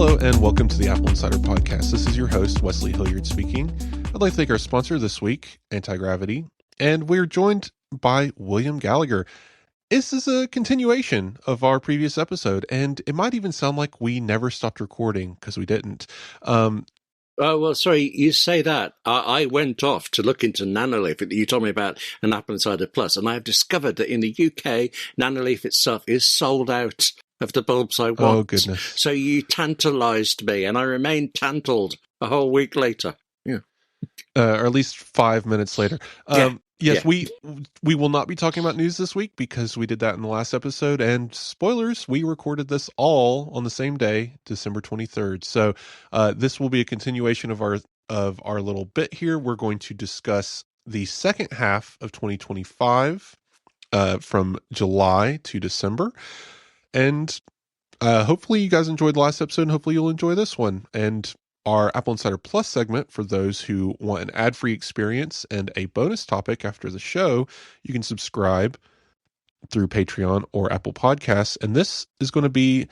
Hello and welcome to the Apple Insider Podcast. This is your host, Wes Hilliard speaking. I'd like to thank our sponsor this week, Anti-Gravity, and we're joined by William Gallagher. This is a continuation of our previous episode, and it might even sound like we never stopped recording because we didn't. Oh, well, sorry, you say that. I went off to look into Nanoleaf. You told me about an AppleInsider Plus, and I have discovered that in the UK, Nanoleaf itself is sold out of the bulbs I want. Oh, goodness. So you tantalized me, and I remained tantaled a whole week later. Yeah. Or at least 5 minutes later. Yes, we will not be talking about news this week because we did that in the last episode. And spoilers, we recorded this all on the same day, December 23rd. So this will be a continuation of our little bit here. We're going to discuss the second half of 2025 from July to December. And hopefully you guys enjoyed the last episode, and hopefully you'll enjoy this one. And our Apple Insider Plus segment, for those who want an ad-free experience and a bonus topic after the show, you can subscribe through Patreon or Apple Podcasts. And this is going to be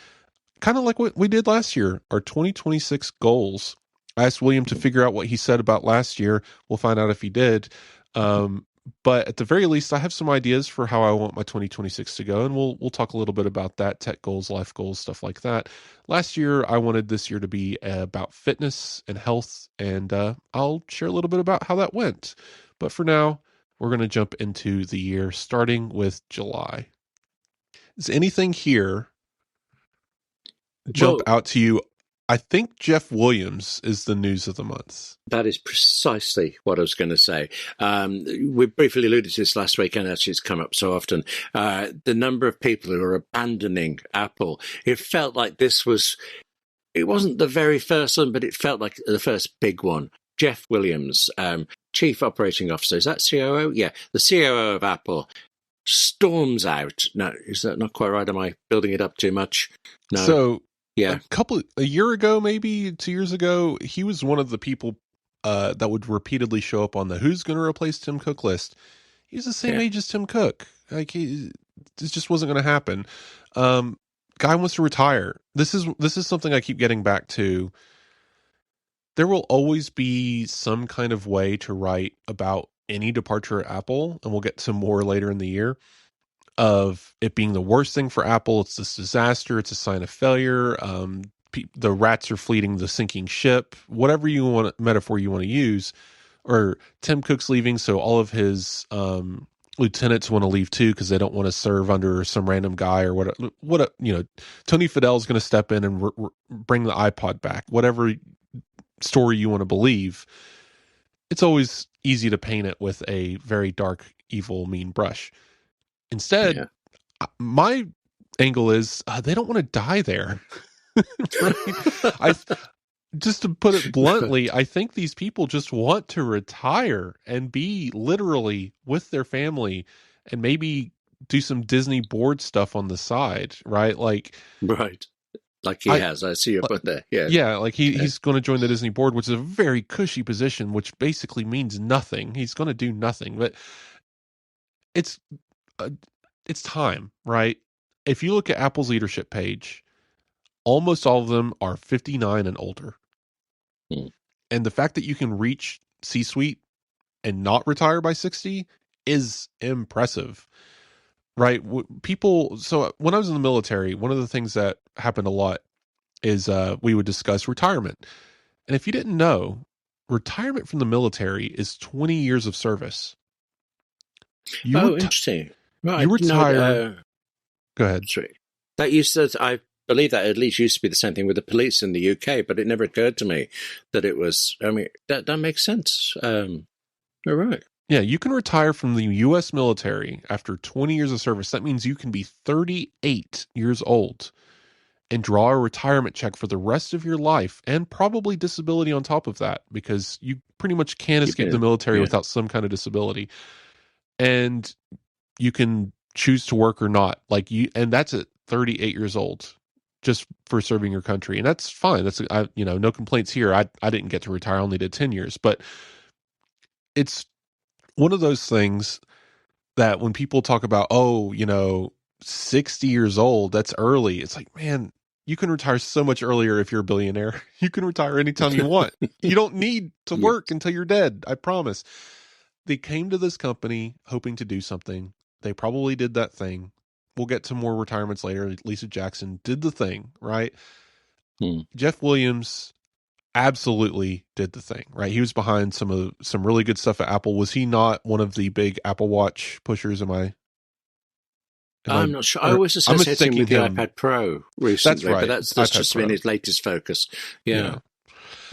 kind of like what we did last year, our 2026 goals. I asked William to figure out what he said about last year. We'll find out if he did. But at the very least, I have some ideas for how I want my 2026 to go, and we'll talk a little bit about that, tech goals, life goals, stuff like that. Last year, I wanted this year to be about fitness and health, and I'll share a little bit about how that went. But for now, we're going to jump into the year, starting with July. Is anything here jump out to you? I think Jeff Williams is the news of the month. That is precisely what I was going to say. We briefly alluded to this last week, and actually it's come up so often. The number of people who are abandoning Apple. It felt like it wasn't the very first one, but it felt like the first big one. Jeff Williams, Chief Operating Officer. Is that COO? Yeah, the COO of Apple storms out. No, is that not quite right? Am I building it up too much? No. So, yeah. A year ago, maybe 2 years ago, he was one of the people that would repeatedly show up on the who's going to replace Tim Cook list. He's the same age as Tim Cook. Like this just wasn't going to happen. Guy wants to retire. This is something I keep getting back to. There will always be some kind of way to write about any departure at Apple, and we'll get to more later in the year, of it being the worst thing for Apple. It's this disaster. It's a sign of failure. The rats are fleeing the sinking ship. Whatever metaphor you want to use, or Tim Cook's leaving, so all of his lieutenants want to leave too because they don't want to serve under some random guy or Tony Fadell's going to step in and bring the iPod back. Whatever story you want to believe, it's always easy to paint it with a very dark, evil, mean brush. Instead, my angle is they don't want to die there. Right? Just to put it bluntly, I think these people just want to retire and be literally with their family and maybe do some Disney board stuff on the side, right? Right. Like he has. I see you put there. Yeah. Yeah, like he's going to join the Disney board, which is a very cushy position, which basically means nothing. He's going to do nothing. But it's time, right? If you look at Apple's leadership page, almost all of them are 59 and older. And the fact that you can reach C-suite and not retire by 60 is impressive, right? So when I was in the military, one of the things that happened a lot is we would discuss retirement. And if you didn't know, retirement from the military is 20 years of service. Interesting. Right. You retire. Go ahead. Sorry. That I believe that at least used to be the same thing with the police in the UK, but it never occurred to me that it was. I mean, that makes sense. All right. Yeah, you can retire from the U.S. military after 20 years of service. That means you can be 38 years old and draw a retirement check for the rest of your life, and probably disability on top of that, because you pretty much can't escape the military without some kind of disability. And you can choose to work or not, and that's at 38 years old, just for serving your country, and that's fine. That's no complaints here. I didn't get to retire; I only did 10 years, but it's one of those things that when people talk about 60 years old, that's early. It's like, man, you can retire so much earlier if you're a billionaire. You can retire anytime you want. You don't need to Yeah. work until you're dead. I promise. They came to this company hoping to do something. They probably did that thing. We'll get to more retirements later. Lisa Jackson did the thing, right? Jeff Williams absolutely did the thing, right? He was behind some really good stuff at Apple. Was he not one of the big Apple Watch pushers? I'm not sure. I always associate him with the iPad Pro recently. That's right. But that's just been his latest focus. Yeah.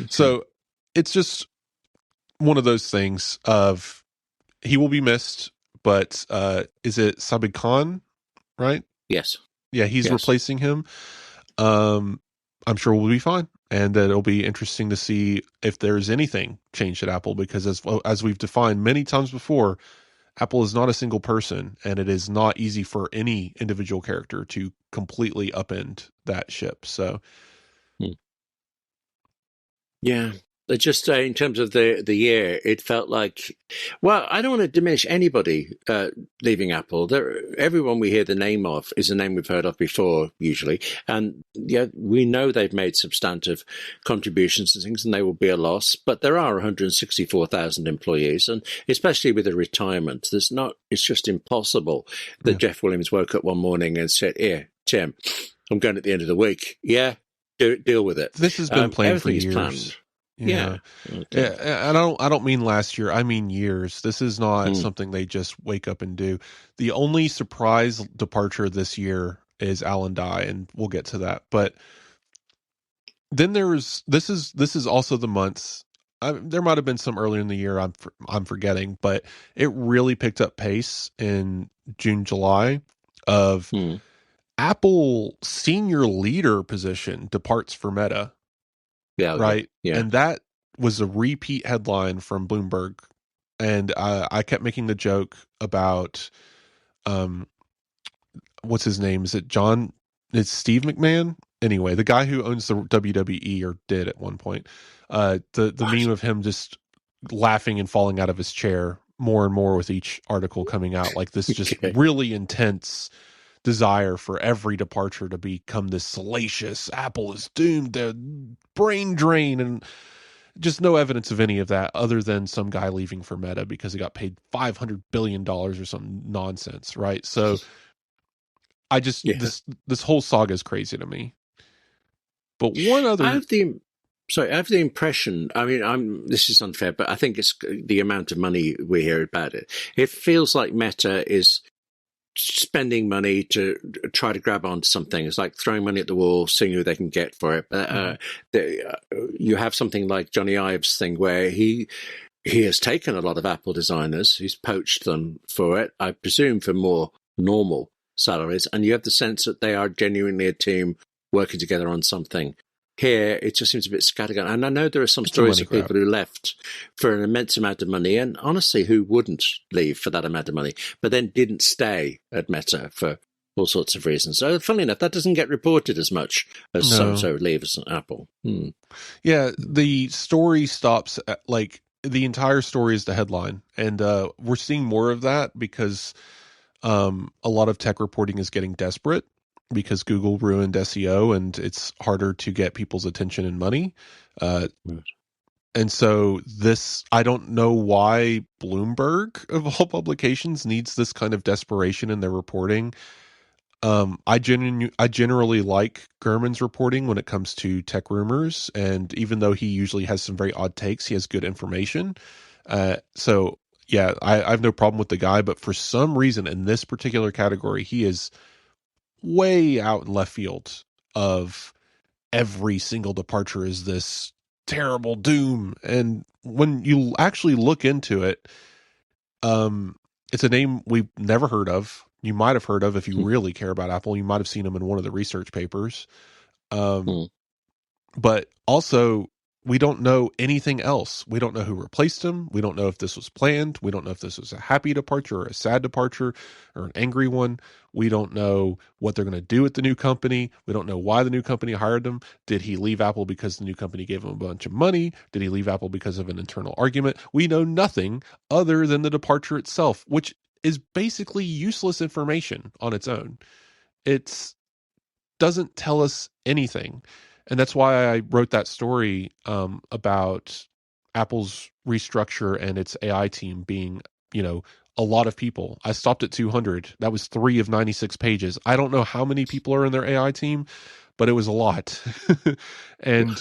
Okay. So it's just one of those things of he will be missed, but is it Sabid Khan, right? Yes. Yeah, he's replacing him. I'm sure we'll be fine. And that it'll be interesting to see if there's anything changed at Apple, because as we've defined many times before, Apple is not a single person, and it is not easy for any individual character to completely upend that ship. So, yeah. Just in terms of the year, it felt like, well, I don't want to diminish anybody leaving Apple. Everyone we hear the name of is a name we've heard of before, usually. And yeah, we know they've made substantive contributions to things, and they will be a loss. But there are 164,000 employees, and especially with a retirement, it's just impossible that Jeff Williams woke up one morning and said, "Here, Tim, I'm going at the end of the week. Yeah, deal with it." This has been planned for years. Planned. Yeah. Okay. And I don't mean last year. I mean years. This is not something they just wake up and do. The only surprise departure this year is Alan Dye, and we'll get to that. But then this is also the months. There might have been some earlier in the year. I'm forgetting, but it really picked up pace in June, July of Apple senior leader position departs for Meta. Yeah. Right. Yeah. And that was a repeat headline from Bloomberg. And I kept making the joke about, what's his name? Is it John? It's Steve McMahon. Anyway, the guy who owns the WWE, or did at one point, the meme of him just laughing and falling out of his chair more and more with each article coming out, like this just really intense desire for every departure to become this salacious, Apple is doomed, the brain drain, and just no evidence of any of that other than some guy leaving for Meta because he got paid $500 billion or some nonsense, right? So I just, this whole saga is crazy to me. But one other... I have the impression, I mean, this is unfair, but I think it's the amount of money we hear about it. It feels like Meta is spending money to try to grab onto something. It's like throwing money at the wall, seeing who they can get for it. You have something like Johnny Ive's thing where he has taken a lot of Apple designers, he's poached them for it, I presume for more normal salaries, and you have the sense that they are genuinely a team working together on something. Here, it just seems a bit scattergun. And I know there are some stories of people who left for an immense amount of money, and honestly, who wouldn't leave for that amount of money, but then didn't stay at Meta for all sorts of reasons. So, funnily enough, that doesn't get reported as much as so-and-so leaves Apple. Yeah, the story stops at, like, the entire story is the headline. And we're seeing more of that because a lot of tech reporting is getting desperate, because Google ruined SEO and it's harder to get people's attention and money. And so I don't know why Bloomberg, of all publications, needs this kind of desperation in their reporting. I generally like Gurman's reporting when it comes to tech rumors. And even though he usually has some very odd takes, he has good information. So yeah, I have no problem with the guy, but for some reason in this particular category, he is way out in left field of every single departure is this terrible doom. And when you actually look into it, it's a name we've never heard of. You might have heard of if you really care about Apple. You might have seen him in one of the research papers. But also, we don't know anything else. We don't know who replaced him. We don't know if this was planned. We don't know if this was a happy departure or a sad departure or an angry one. We don't know what they're going to do with the new company. We don't know why the new company hired him. Did he leave Apple because the new company gave him a bunch of money? Did he leave Apple because of an internal argument? We know nothing other than the departure itself, which is basically useless information on its own. It's doesn't tell us anything. And that's why I wrote that story about Apple's restructure and its AI team being, a lot of people. I stopped at 200. That was 3 of 96 pages. I don't know how many people are in their AI team, but it was a lot. And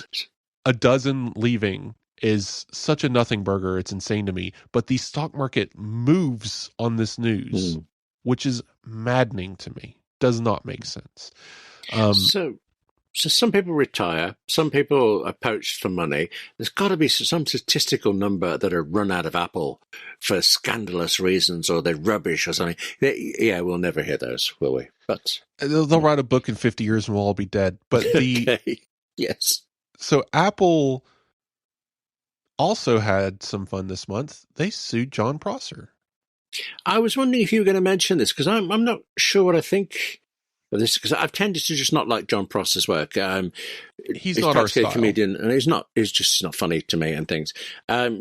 a dozen leaving is such a nothing burger. It's insane to me. But the stock market moves on this news, which is maddening to me. Does not make sense. So some people retire, some people are poached for money. There's got to be some statistical number that are run out of Apple for scandalous reasons, or they're rubbish or something. We'll never hear those, will we? But they'll write a book in 50 years and we'll all be dead. But okay. Yes. So Apple also had some fun this month. They sued John Prosser. I was wondering if you were going to mention this, because I'm not sure what I think of this, because I've tended to just not like John Prosser's work. He's not our style. A comedian, and he's just not funny to me and things. But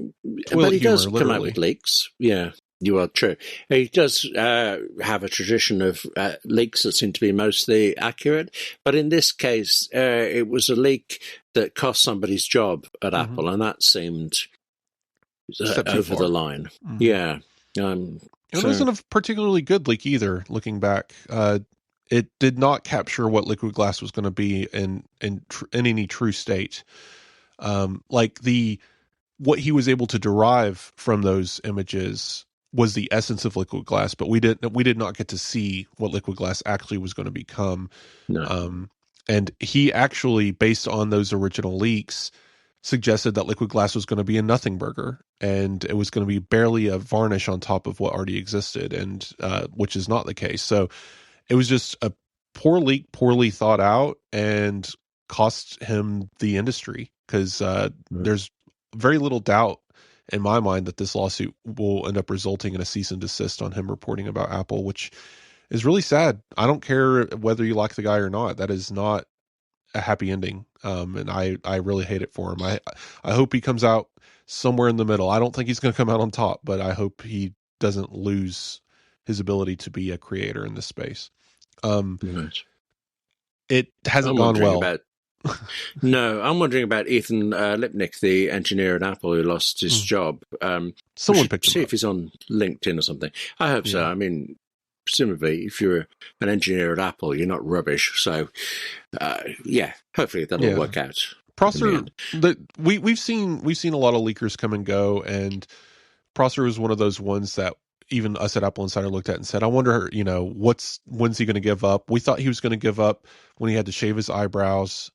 he does come out with leaks. Yeah, you are true. He does have a tradition of leaks that seem to be mostly accurate. But in this case, it was a leak that cost somebody's job at Apple, and that seemed over the line. Mm-hmm. Yeah. It wasn't a particularly good leak either, looking back. It did not capture what liquid glass was going to be in any true state. What he was able to derive from those images was the essence of liquid glass, but we did not get to see what liquid glass actually was going to become. No. And he actually, based on those original leaks, suggested that liquid glass was going to be a nothing burger, and it was going to be barely a varnish on top of what already existed, and which is not the case. So it was just a poor leak, poorly thought out, and cost him the industry, because there's very little doubt in my mind that this lawsuit will end up resulting in a cease and desist on him reporting about Apple, which is really sad. I don't care whether you like the guy or not. That is not a happy ending. And I really hate it for him. I hope he comes out somewhere in the middle. I don't think he's going to come out on top, but I hope he doesn't lose his ability to be a creator in this space. Right. It hasn't gone well. No, I'm wondering about Ethan Lipnick, the engineer at Apple who lost his job. Someone picked him see up. if he's on LinkedIn or something. I hope so. I mean, presumably, if you're an engineer at Apple, you're not rubbish. So, hopefully that'll work out. Prosser, we've seen a lot of leakers come and go, and Prosser was one of those ones that even us at AppleInsider looked at and said, I wonder, when's he going to give up? We thought he was going to give up when he had to shave his eyebrows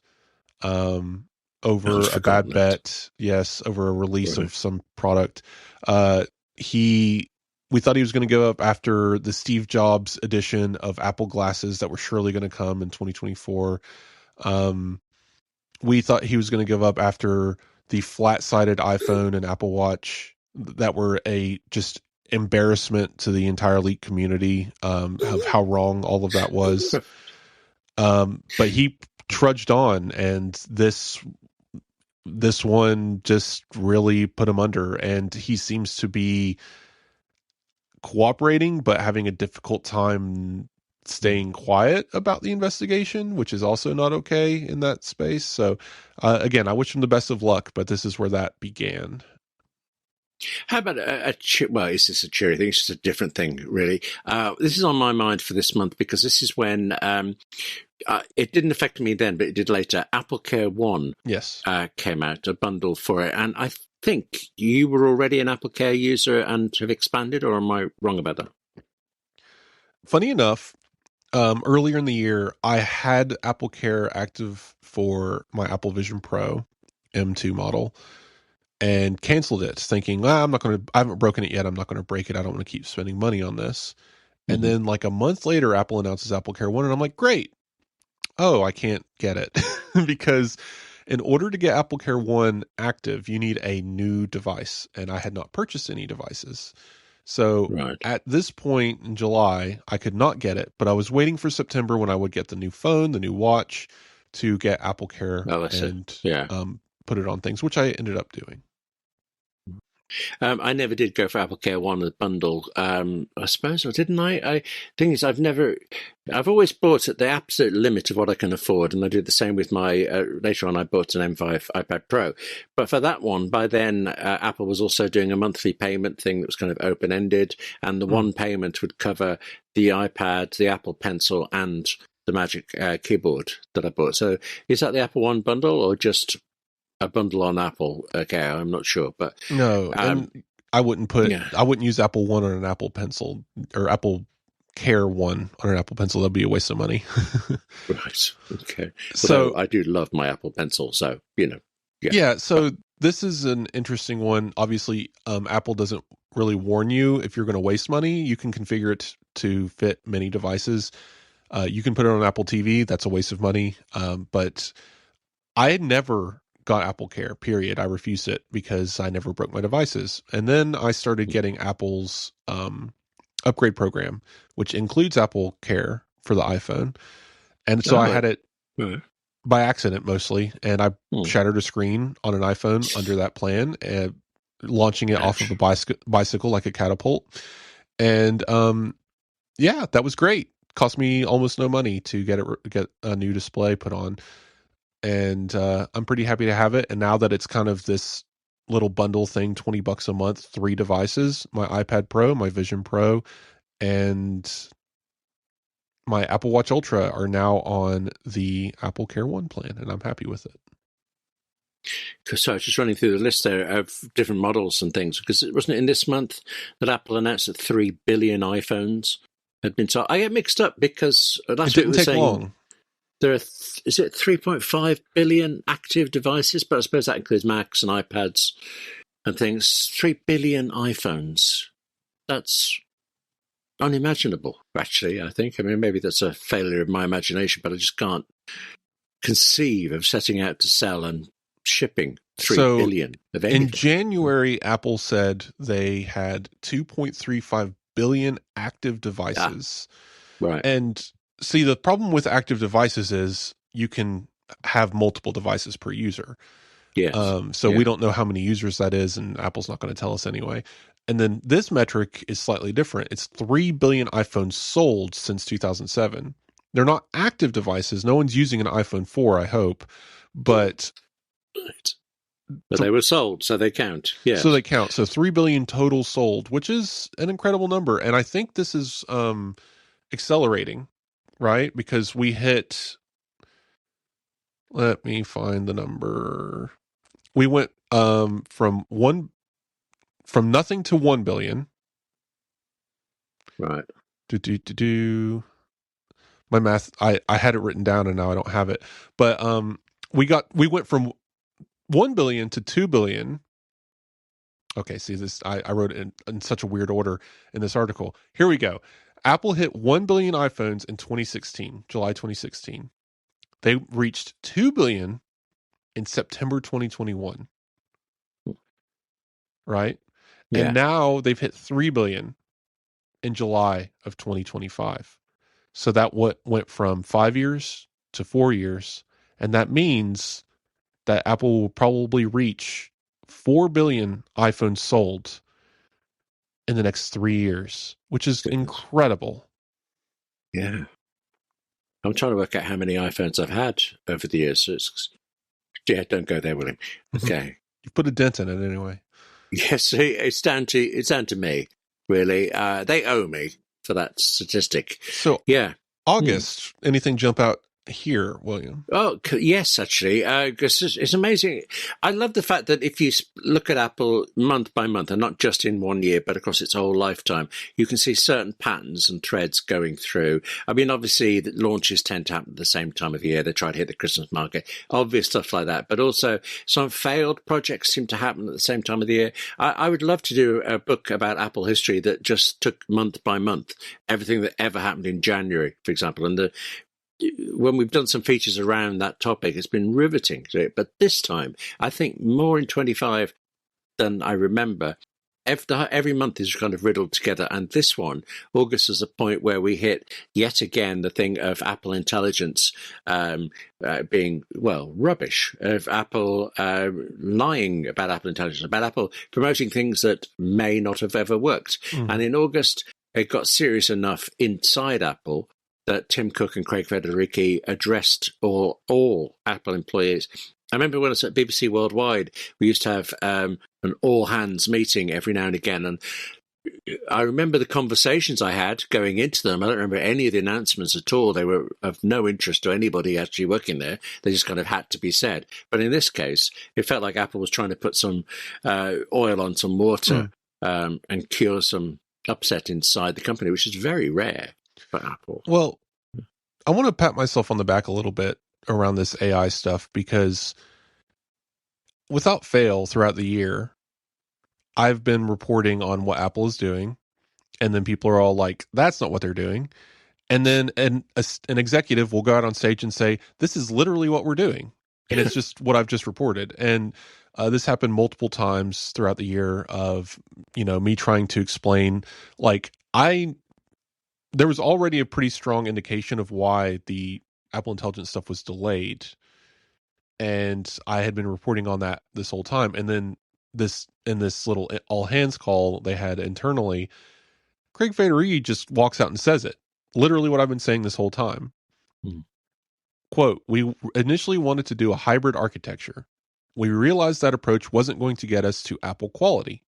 over a bad bet. Yes, over a release of some product. We thought he was going to give up after the Steve Jobs edition of Apple glasses that were surely going to come in 2024. We thought he was going to give up after the flat-sided iPhone and Apple Watch that were a just embarrassment to the entire leak community of how wrong all of that was. But he trudged on, and this one just really put him under, and he seems to be cooperating but having a difficult time staying quiet about the investigation, which is also not okay in that space. So again, I wish him the best of luck, but this is where that began. How about is this a cheery thing? It's just a different thing, really. This is on my mind for this month because this is when it didn't affect me then, but it did later. AppleCare One came out, a bundle for it. And I think you were already an AppleCare user and have expanded, or am I wrong about that? Funny enough, earlier in the year, I had AppleCare active for my Apple Vision Pro M2 model, and canceled it, thinking, I haven't broken it yet. I'm not going to break it. I don't want to keep spending money on this. Mm-hmm. And then like a month later, Apple announces AppleCare One, and I'm like, great. Oh, I can't get it because in order to get AppleCare One active, you need a new device, and I had not purchased any devices. So at this point in July, I could not get it, but I was waiting for September when I would get the new phone, the new watch, to get AppleCare and put it on things, which I ended up doing. I never did go for AppleCare One as bundle. I suppose, or didn't I? Thing is, I've always bought at the absolute limit of what I can afford, and I did the same with my. Later on, I bought an M5 iPad Pro, but for that one, by then, Apple was also doing a monthly payment thing that was kind of open ended, and the one payment would cover the iPad, the Apple Pencil, and the Magic Keyboard that I bought. So, is that the Apple One bundle, or just a bundle on Apple? Okay, I'm not sure, but no, and I wouldn't use Apple One on an Apple Pencil or Apple Care One on an Apple Pencil. That'd be a waste of money. Right. Okay. So although I do love my Apple Pencil, so yeah. So this is an interesting one. Obviously, Apple doesn't really warn you if you're going to waste money. You can configure it to fit many devices. You can put it on Apple TV. That's a waste of money. But I had never got AppleCare, period. I refused it because I never broke my devices. And then I started getting Apple's upgrade program, which includes AppleCare for the iPhone. And so I had it by accident mostly, and I shattered a screen on an iPhone under that plan, and launching it off of a bicycle like a catapult. And that was great. Cost me almost no money to get a new display put on. And I'm pretty happy to have it. And now that it's kind of this little bundle thing, $20 a month, 3 devices, my iPad Pro, my Vision Pro, and my Apple Watch Ultra are now on the AppleCare One plan, and I'm happy with it. So I was just running through the list there of different models and things, because it wasn't in this month that Apple announced that 3 billion iPhones had been sold. I get mixed up because last week we were saying long. There are, is it 3.5 billion active devices? But I suppose that includes Macs and iPads and things. 3 billion iPhones. That's unimaginable, actually, I think. I mean, maybe that's a failure of my imagination, but I just can't conceive of setting out to sell and shipping 3 billion of anything. In January, Apple said they had 2.35 billion active devices. Right. And see, the problem with active devices is you can have multiple devices per user. Yes. We don't know how many users that is, and Apple's not going to tell us anyway. And then this metric is slightly different. It's 3 billion iPhones sold since 2007. They're not active devices. No one's using an iPhone 4, I hope. But they were sold, so they count. Yeah. So they count. So 3 billion total sold, which is an incredible number. And I think this is accelerating. Right? Because we hit, let me find the number. We went from nothing to 1 billion. Right. My math, I had it written down and now I don't have it. But we went from 1 billion to 2 billion. Okay, see this, I wrote it in such a weird order in this article. Here we go. Apple hit 1 billion iPhones in 2016, July 2016. They reached 2 billion in September 2021. Right? Yeah. And now they've hit 3 billion in July of 2025. So that went from 5 years to 4 years. And that means that Apple will probably reach 4 billion iPhones sold in the next 3 years, which is incredible. Yeah. I'm trying to work out how many iPhones I've had over the years. So don't go there, William. Okay. You put a dent in it anyway. Yes, it's down to me, really. They owe me for that statistic. So, yeah. August, anything jump out here, William? Oh, yes, actually. It's amazing. I love the fact that if you look at Apple month by month, and not just in 1 year, but across its whole lifetime, you can see certain patterns and threads going through. I mean, obviously, the launches tend to happen at the same time of year. They try to hit the Christmas market, obvious stuff like that. But also, some failed projects seem to happen at the same time of the year. I would love to do a book about Apple history that just took month by month, everything that ever happened in January, for example, and when we've done some features around that topic, it's been riveting to it. But this time, I think more in 25 than I remember, every month is kind of riddled together. And this one, August, is a point where we hit yet again the thing of Apple Intelligence being, well, rubbish, of Apple lying about Apple Intelligence, about Apple promoting things that may not have ever worked. Mm. And in August, it got serious enough inside Apple that Tim Cook and Craig Federighi addressed all Apple employees. I remember when I was at BBC Worldwide, we used to have an all-hands meeting every now and again, and I remember the conversations I had going into them. I don't remember any of the announcements at all. They were of no interest to anybody actually working there. They just kind of had to be said. But in this case, it felt like Apple was trying to put some oil on some water and cure some upset inside the company, which is very rare for Apple. Well, I want to pat myself on the back a little bit around this AI stuff, because without fail throughout the year, I've been reporting on what Apple is doing, and then people are all like, that's not what they're doing. And then an executive will go out on stage and say, this is literally what we're doing. And it's just what I've just reported. And this happened multiple times throughout the year of, me trying to explain, like, there was already a pretty strong indication of why the Apple Intelligence stuff was delayed. And I had been reporting on that this whole time. And then in this little all hands call they had internally, Craig Federighi just walks out and says it. Literally what I've been saying this whole time. Quote, we initially wanted to do a hybrid architecture. We realized that approach wasn't going to get us to Apple quality.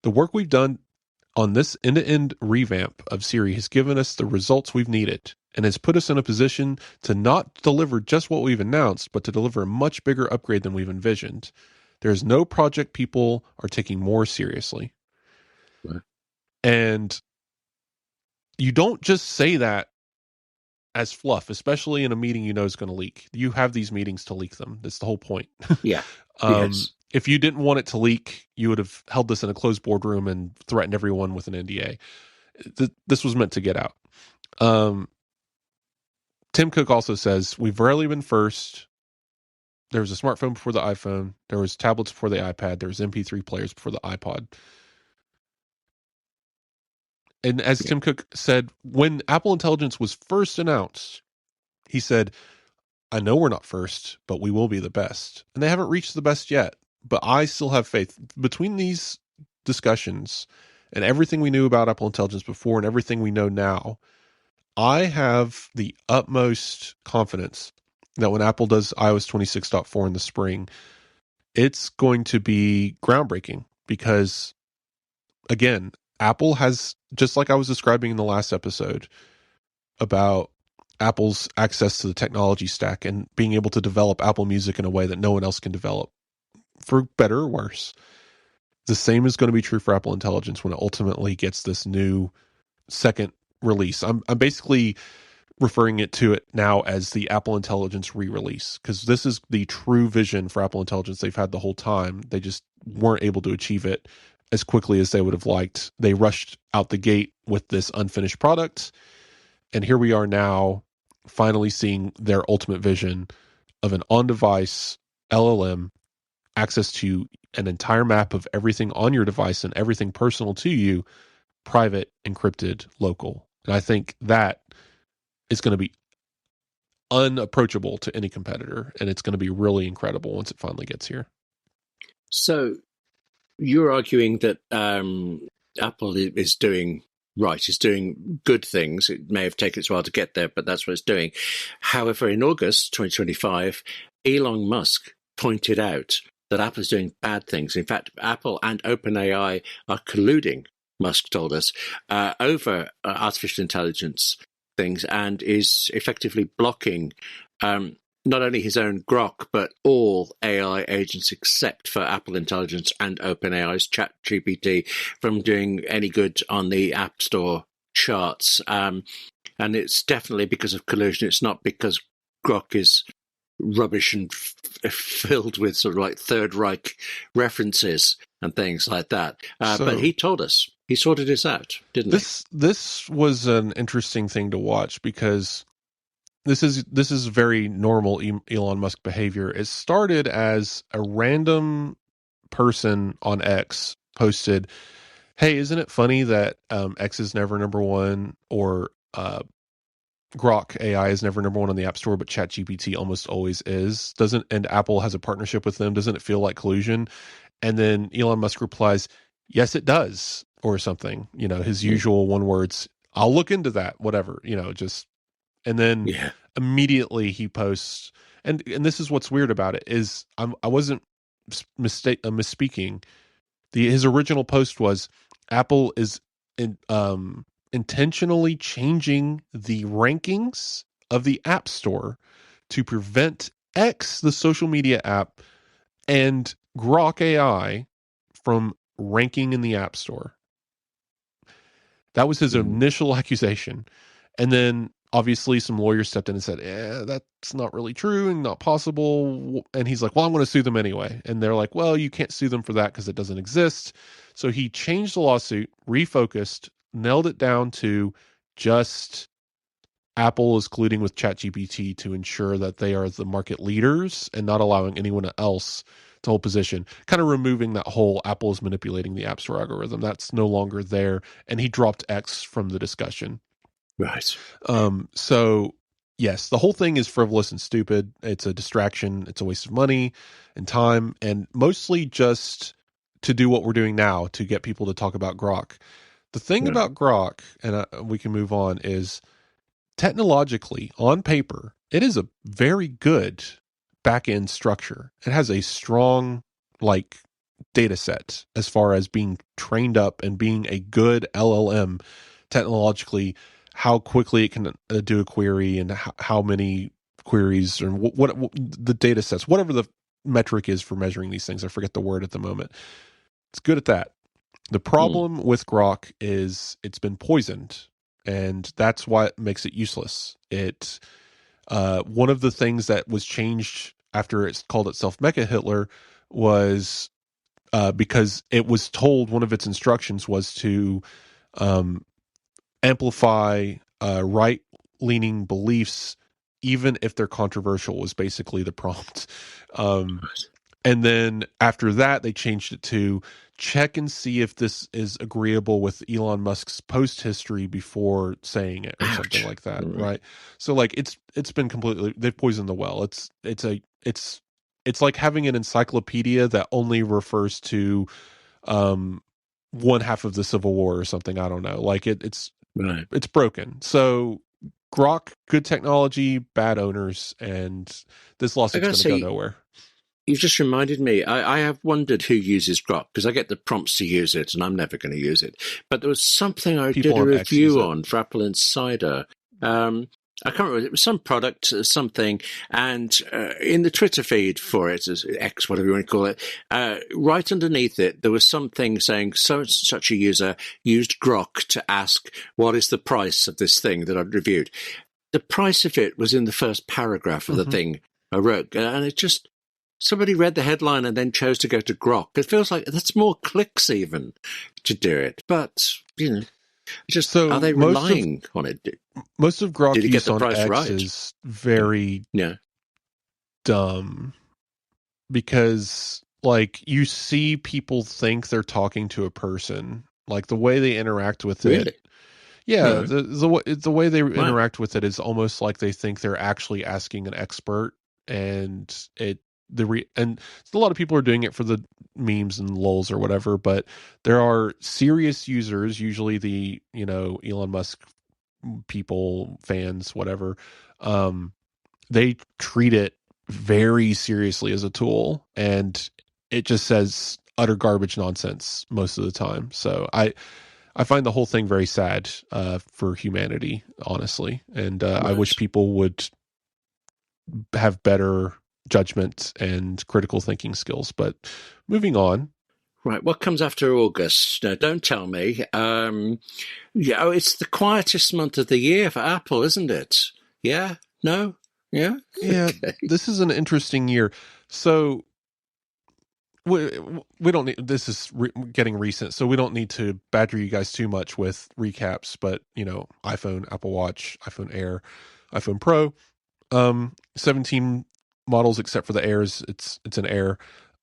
The work we've done on this end-to-end revamp of Siri has given us the results we've needed and has put us in a position to not deliver just what we've announced, but to deliver a much bigger upgrade than we've envisioned. There is no project people are taking more seriously. Right. And you don't just say that as fluff, especially in a meeting is going to leak. You have these meetings to leak them. That's the whole point. Yeah. Yes. If you didn't want it to leak, you would have held this in a closed boardroom and threatened everyone with an NDA. This was meant to get out. Tim Cook also says, we've rarely been first. There was a smartphone before the iPhone. There was tablets before the iPad. There was MP3 players before the iPod. And as Tim Cook said, when Apple Intelligence was first announced, he said, I know we're not first, but we will be the best. And they haven't reached the best yet, but I still have faith. Between these discussions and everything we knew about Apple Intelligence before and everything we know now, I have the utmost confidence that when Apple does iOS 26.4 in the spring, it's going to be groundbreaking because, again, Apple has, just like I was describing in the last episode about Apple's access to the technology stack and being able to develop Apple Music in a way that no one else can develop, for better or worse. The same is going to be true for Apple Intelligence when it ultimately gets this new second release. I'm basically referring to it now as the Apple Intelligence re-release, because this is the true vision for Apple Intelligence they've had the whole time. They just weren't able to achieve it as quickly as they would have liked. They rushed out the gate with this unfinished product, and here we are now finally seeing their ultimate vision of an on-device LLM, access to an entire map of everything on your device and everything personal to you, private, encrypted, local. And I think that is going to be unapproachable to any competitor, and it's going to be really incredible once it finally gets here. So you're arguing that Apple is doing right, is doing good things. It may have taken its while to get there, but that's what it's doing. However, in August 2025, Elon Musk pointed out that Apple is doing bad things. In fact, Apple and OpenAI are colluding, Musk told us, over artificial intelligence things, and is effectively blocking not only his own Grok, but all AI agents except for Apple Intelligence and OpenAI's ChatGPT from doing any good on the App Store charts. And it's definitely because of collusion. It's not because Grok is rubbish and filled with sort of like Third Reich references and things like that. But he told us. He sorted this out, didn't he? This was an interesting thing to watch because this is very normal Elon Musk behavior. It started as a random person on X posted, hey, isn't it funny that X is never number one, or Grok AI is never number one on the App Store, but ChatGPT almost always is? And Apple has a partnership with them. Doesn't it feel like collusion? And then Elon Musk replies, yes, it does, or something, his usual one words, I'll look into that, whatever, and then immediately he posts, and this is what's weird about it, is I wasn't misspeaking. His original post was, Apple is intentionally changing the rankings of the App Store to prevent X, the social media app, and Grok AI from ranking in the App Store. That was his initial accusation. And then obviously some lawyers stepped in and said, that's not really true and not possible. And he's like, well, I'm going to sue them anyway. And they're like, well, you can't sue them for that because it doesn't exist. So he changed the lawsuit, refocused, nailed it down to just Apple is colluding with ChatGPT to ensure that they are the market leaders and not allowing anyone else to hold position, kind of removing that whole Apple is manipulating the App Store algorithm. That's no longer there. And he dropped X from the discussion. Right. So yes, the whole thing is frivolous and stupid. It's a distraction. It's a waste of money and time, and mostly just to do what we're doing now to get people to talk about Grok. The thing about Grok, and we can move on, is technologically, on paper, it is a very good back-end structure. It has a strong, data set as far as being trained up and being a good LLM technologically, how quickly it can do a query and how many queries, or what the data sets, whatever the metric is for measuring these things. I forget the word at the moment. It's good at that. The problem with Grok is it's been poisoned, and that's why it makes it useless. One of the things that was changed after it's called itself Mecha Hitler was because it was told one of its instructions was to amplify right-leaning beliefs, even if they're controversial, was basically the prompt. And then after that, they changed it to check and see if this is agreeable with Elon Musk's post history before saying it, or something like that, right? So it's been completely, they've poisoned the well. It's like having an encyclopedia that only refers to one half of the Civil War or something. I don't know. It's broken. So Grok, good technology, bad owners, and this lawsuit's going to go nowhere. You've just reminded me, I have wondered who uses Grok, because I get the prompts to use it, and I'm never going to use it. But there was something I did a review on for Apple Insider. I can't remember, it was some product, something, and in the Twitter feed for it, as X, whatever you want to call it, right underneath it, there was something saying such a user used Grok to ask, what is the price of this thing that I've reviewed? The price of it was in the first paragraph of the thing I wrote, and it just... Somebody read the headline and then chose to go to Grok. It feels like that's more clicks even to do it. But, just are they relying on it? Most of Grok use on X is very dumb, because you see people think they're talking to a person, the way they interact with it. Yeah, the way they interact with it is almost like they think they're actually asking an expert, and and a lot of people are doing it for the memes and lulz or whatever, but there are serious users, usually the Elon Musk people, fans, whatever. They treat it very seriously as a tool, and it just says utter garbage nonsense most of the time. So I find the whole thing very sad for humanity, honestly, and I wish people would have better judgment and critical thinking skills. But moving on. Right, what comes after August? No, don't tell me. It's the quietest month of the year for Apple, isn't it? Yeah? No? Yeah? Yeah, okay. This is an interesting year. So we don't need, this is getting recent, so we don't need to badger you guys too much with recaps, but, iPhone, Apple Watch, iPhone Air, iPhone Pro, 17 models except for the Airs. It's an Air.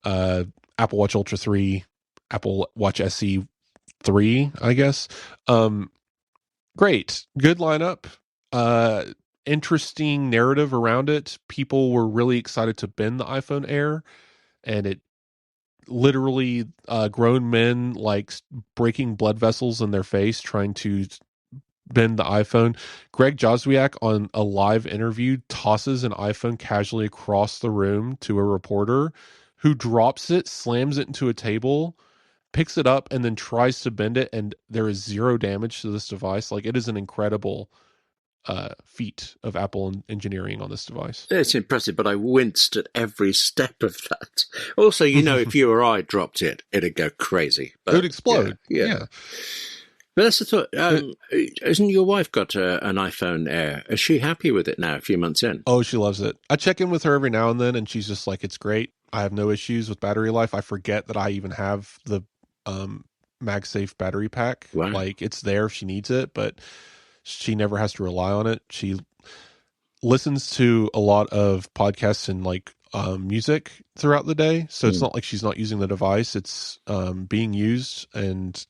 Apple Watch Ultra 3, Apple Watch SE 3, I guess. Great. Good lineup. Interesting narrative around it. People were really excited to bend the iPhone Air, and it literally grown men like breaking blood vessels in their face trying to bend the iPhone. Greg Joswiak on a live interview tosses an iPhone casually across the room to a reporter who drops it, slams it into a table, picks it up, and then tries to bend it, and there is zero damage to this device. Like, it is an incredible feat of Apple engineering on this device. It's impressive, but I winced at every step of that. Also, if you or I dropped it, it'd go crazy. But, it would explode. Yeah. But that's the thought. Isn't your wife got an iPhone Air? Is she happy with it now, a few months in? Oh, she loves it. I check in with her every now and then, and she's just like, it's great. I have no issues with battery life. I forget that I even have the MagSafe battery pack. Wow. Like, it's there if she needs it, but she never has to rely on it. She listens to a lot of podcasts and like music throughout the day, so it's not like she's not using the device. It's being used, and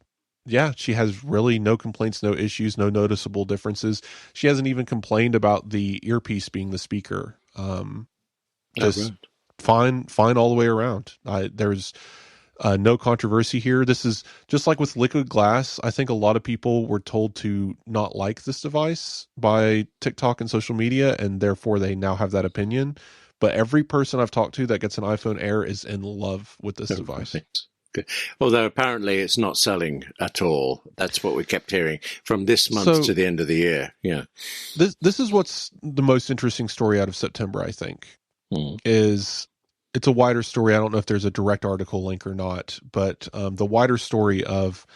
yeah, she has really no complaints, no issues, no noticeable differences. She hasn't even complained about the earpiece being the speaker. Just fine all the way around. There's no controversy here. This is just like with liquid glass. I think a lot of people were told to not like this device by TikTok and social media, and therefore they now have that opinion. But every person I've talked to that gets an iPhone Air is in love with this device. Good. Although apparently it's not selling at all. That's what we kept hearing from this month to the end of the year. Yeah. This is what's the most interesting story out of September, I think, is it's a wider story. I don't know if there's a direct article link or not, but the wider story of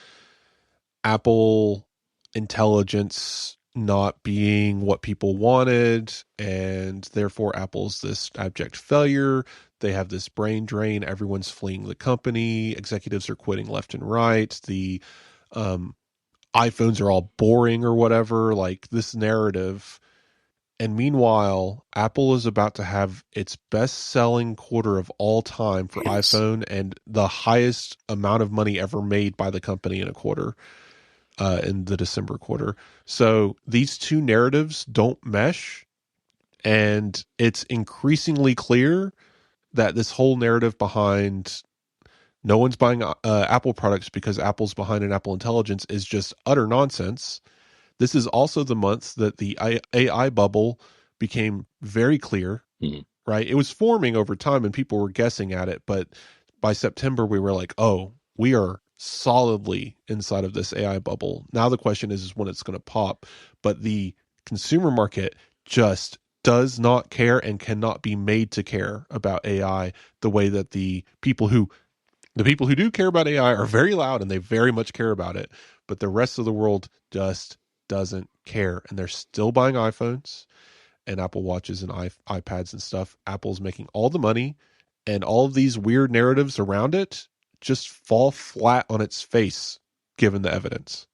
Apple intelligence not being what people wanted, and therefore Apple's this abject failure. They have this brain drain. Everyone's fleeing the company. Executives are quitting left and right. The iPhones are all boring or whatever, like this narrative. And meanwhile, Apple is about to have its best-selling quarter of all time for iPhone, and the highest amount of money ever made by the company in a quarter, in the December quarter. So these two narratives don't mesh, and it's increasingly clear that this whole narrative behind no one's buying Apple products because Apple's behind in Apple Intelligence is just utter nonsense. This is also the month that the AI bubble became very clear, right? It was forming over time and people were guessing at it, but by September we were like, oh, we are solidly inside of this AI bubble. Now the question is when it's going to pop, but the consumer market just does not care and cannot be made to care about AI the way that the people who do care about AI are very loud and they very much care about it, but the rest of the world just doesn't care, and they're still buying iPhones and Apple Watches and iPads and stuff. Apple's making all the money, and all of these weird narratives around it just fall flat on its face given the evidence.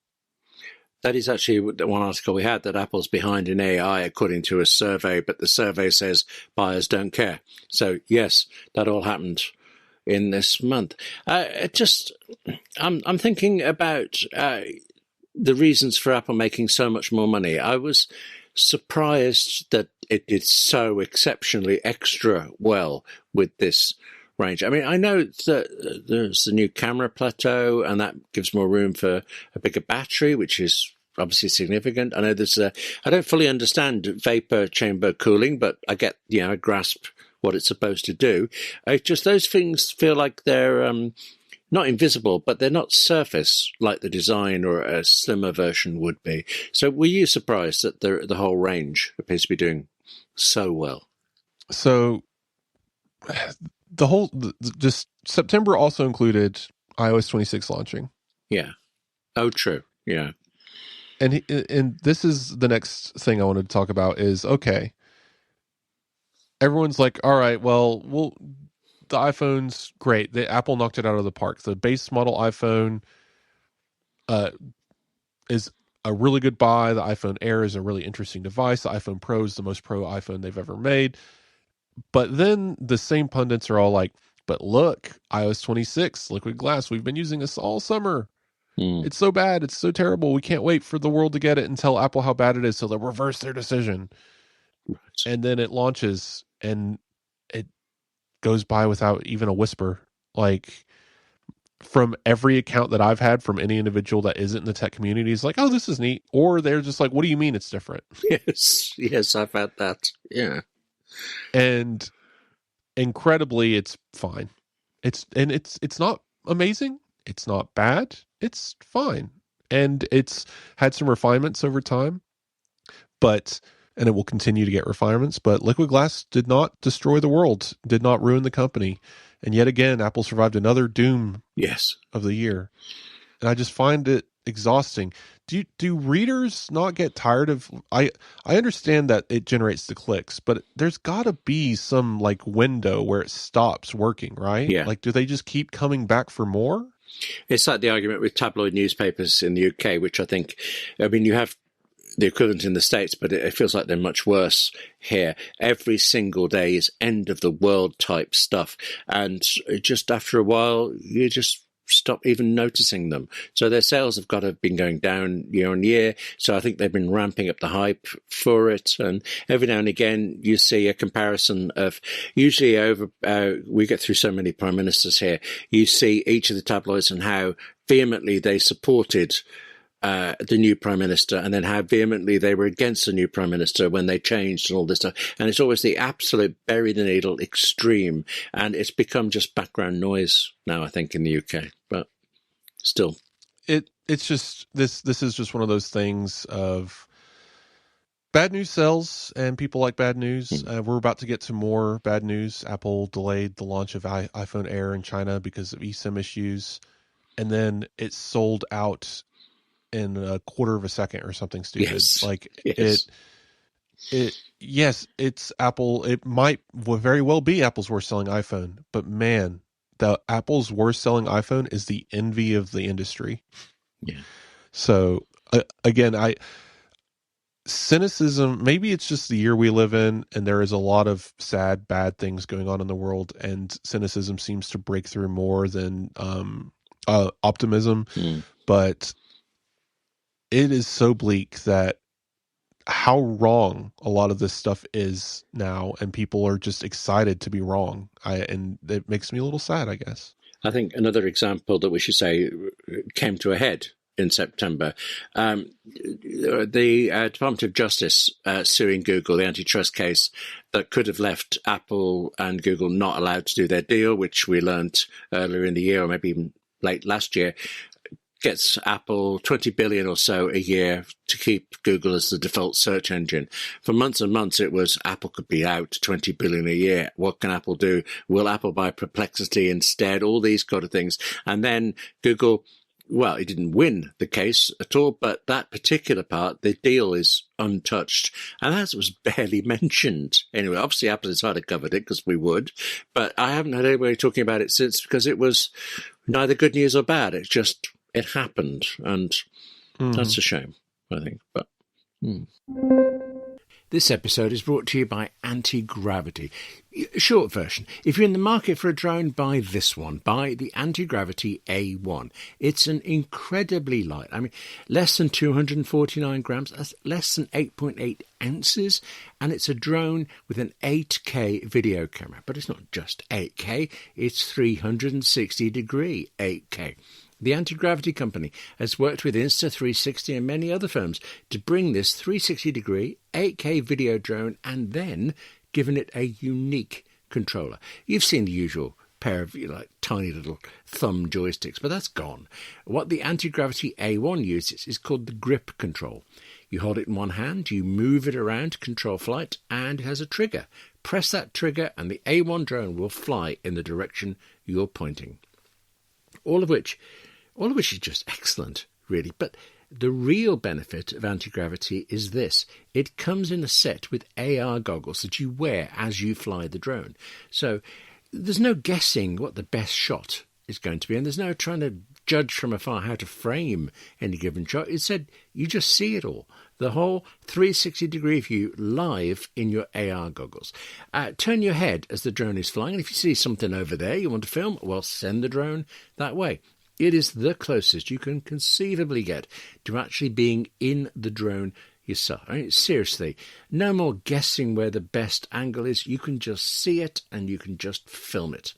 That is actually one article we had, that Apple's behind in AI according to a survey, but the survey says buyers don't care. So yes, that all happened in this month. I'm thinking about the reasons for Apple making so much more money. I was surprised that it did so exceptionally extra well with this range. I mean, I know that there's the new camera plateau, and that gives more room for a bigger battery, which is obviously significant. I know I don't fully understand vapor chamber cooling, but I get, I grasp what it's supposed to do. Just those things feel like they're not invisible, but they're not surface like the design or a slimmer version would be. So were you surprised that the whole range appears to be doing so well? So just September also included iOS 26 launching. Yeah. Oh, true. Yeah. And this is the next thing I wanted to talk about is, okay, everyone's like, all right, well, the iPhone's great. Apple knocked it out of the park. The base model iPhone is a really good buy. The iPhone Air is a really interesting device. The iPhone Pro is the most pro iPhone they've ever made. But then the same pundits are all like, But look, iOS 26, Liquid Glass, we've been using this all summer. Mm. It's so bad. It's so terrible. We can't wait for the world to get it and tell Apple how bad it is so they'll reverse their decision. Right. And then it launches and it goes by without even a whisper. Like, from every account that I've had from any individual that isn't in the tech community is like, oh, this is neat. Or they're just like, what do you mean it's different? Yes, I've had that. Yeah. And incredibly, it's fine. It's not amazing. It's not bad. It's fine. And it's had some refinements over time, and it will continue to get refinements, but Liquid Glass did not destroy the world, did not ruin the company. And yet again, Apple survived another doom of the year. And I just find it exhausting. Do readers not get tired of, I understand that it generates the clicks, but there's got to be some like window where it stops working, right? Yeah. Like, do they just keep coming back for more? It's like the argument with tabloid newspapers in the UK, which you have the equivalent in the States, but it feels like they're much worse here. Every single day is end of the world type stuff. And just after a while, you just stop even noticing them. So their sales have got to have been going down year on year. So I think they've been ramping up the hype for it. And every now and again, you see a comparison of, usually over, we get through so many prime ministers here, you see each of the tabloids and how vehemently they supported the new prime minister, and then how vehemently they were against the new prime minister when they changed and all this stuff. And it's always the absolute bury the needle extreme. And it's become just background noise now, I think, in the UK. But still. It's just, this is just one of those things of bad news sells, and people like bad news. We're about to get to more bad news. Apple delayed the launch of iPhone Air in China because of eSIM issues. And then it sold out in a quarter of a second or something stupid. Yes, it's Apple. It might very well be Apple's worst selling iPhone, but man, the Apple's worst selling iPhone is the envy of the industry. Yeah. So again, cynicism, maybe it's just the year we live in and there is a lot of sad, bad things going on in the world, and cynicism seems to break through more than optimism. But it is so bleak that how wrong a lot of this stuff is now, and people are just excited to be wrong. And it makes me a little sad, I guess. I think another example that we should say came to a head in September. The Department of Justice suing Google, the antitrust case that could have left Apple and Google not allowed to do their deal, which we learned earlier in the year, or maybe even late last year, gets Apple $20 billion or so a year to keep Google as the default search engine. For months and months, it was Apple could be out $20 billion a year. What can Apple do? Will Apple buy Perplexity instead? All these kind of things. And then Google, well, it didn't win the case at all, but that particular part, the deal is untouched. And that was barely mentioned. Anyway, obviously AppleInsider covered it because we would, but I haven't heard anybody talking about it since, because it was neither good news or bad. It happened, and that's a shame, I think. But This episode is brought to you by Anti-Gravity. Short version, if you're in the market for a drone, buy this one. Buy the Anti-Gravity A1. It's an incredibly light, less than 249 grams, that's less than 8.8 ounces, and it's a drone with an 8K video camera. But it's not just 8K, it's 360-degree 8K. The Anti-Gravity Company has worked with Insta360 and many other firms to bring this 360-degree 8K video drone and then given it a unique controller. You've seen the usual pair of tiny little thumb joysticks, but that's gone. What the Anti-Gravity A1 uses is called the grip control. You hold it in one hand, you move it around to control flight, and it has a trigger. Press that trigger and the A1 drone will fly in the direction you're pointing. All of which is just excellent, really. But the real benefit of anti-gravity is this. It comes in a set with AR goggles that you wear as you fly the drone. So there's no guessing what the best shot is going to be. And there's no trying to judge from afar how to frame any given shot. It said you just see it all. The whole 360-degree view live in your AR goggles. Turn your head as the drone is flying. And if you see something over there you want to film, well, send the drone that way. It is the closest you can conceivably get to actually being in the drone yourself. I mean, seriously, no more guessing where the best angle is. You can just see it and you can just film it.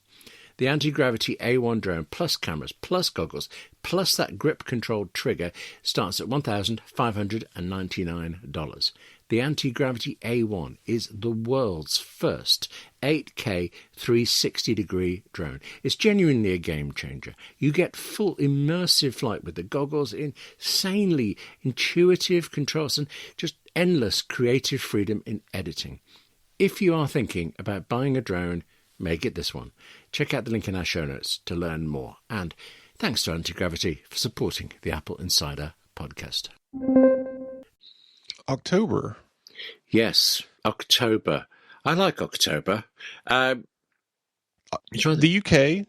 The anti-gravity A1 drone plus cameras plus goggles plus that grip-controlled trigger starts at $1,599. The anti-gravity A1 is the world's first 8K 360-degree drone. It's genuinely a game changer. You get full immersive flight with the goggles, insanely intuitive controls, and just endless creative freedom in editing. If you are thinking about buying a drone, make it this one. Check out the link in our show notes to learn more. And thanks to Anti-Gravity for supporting the Apple Insider Podcast. October. Yes, October. I like October. The UK,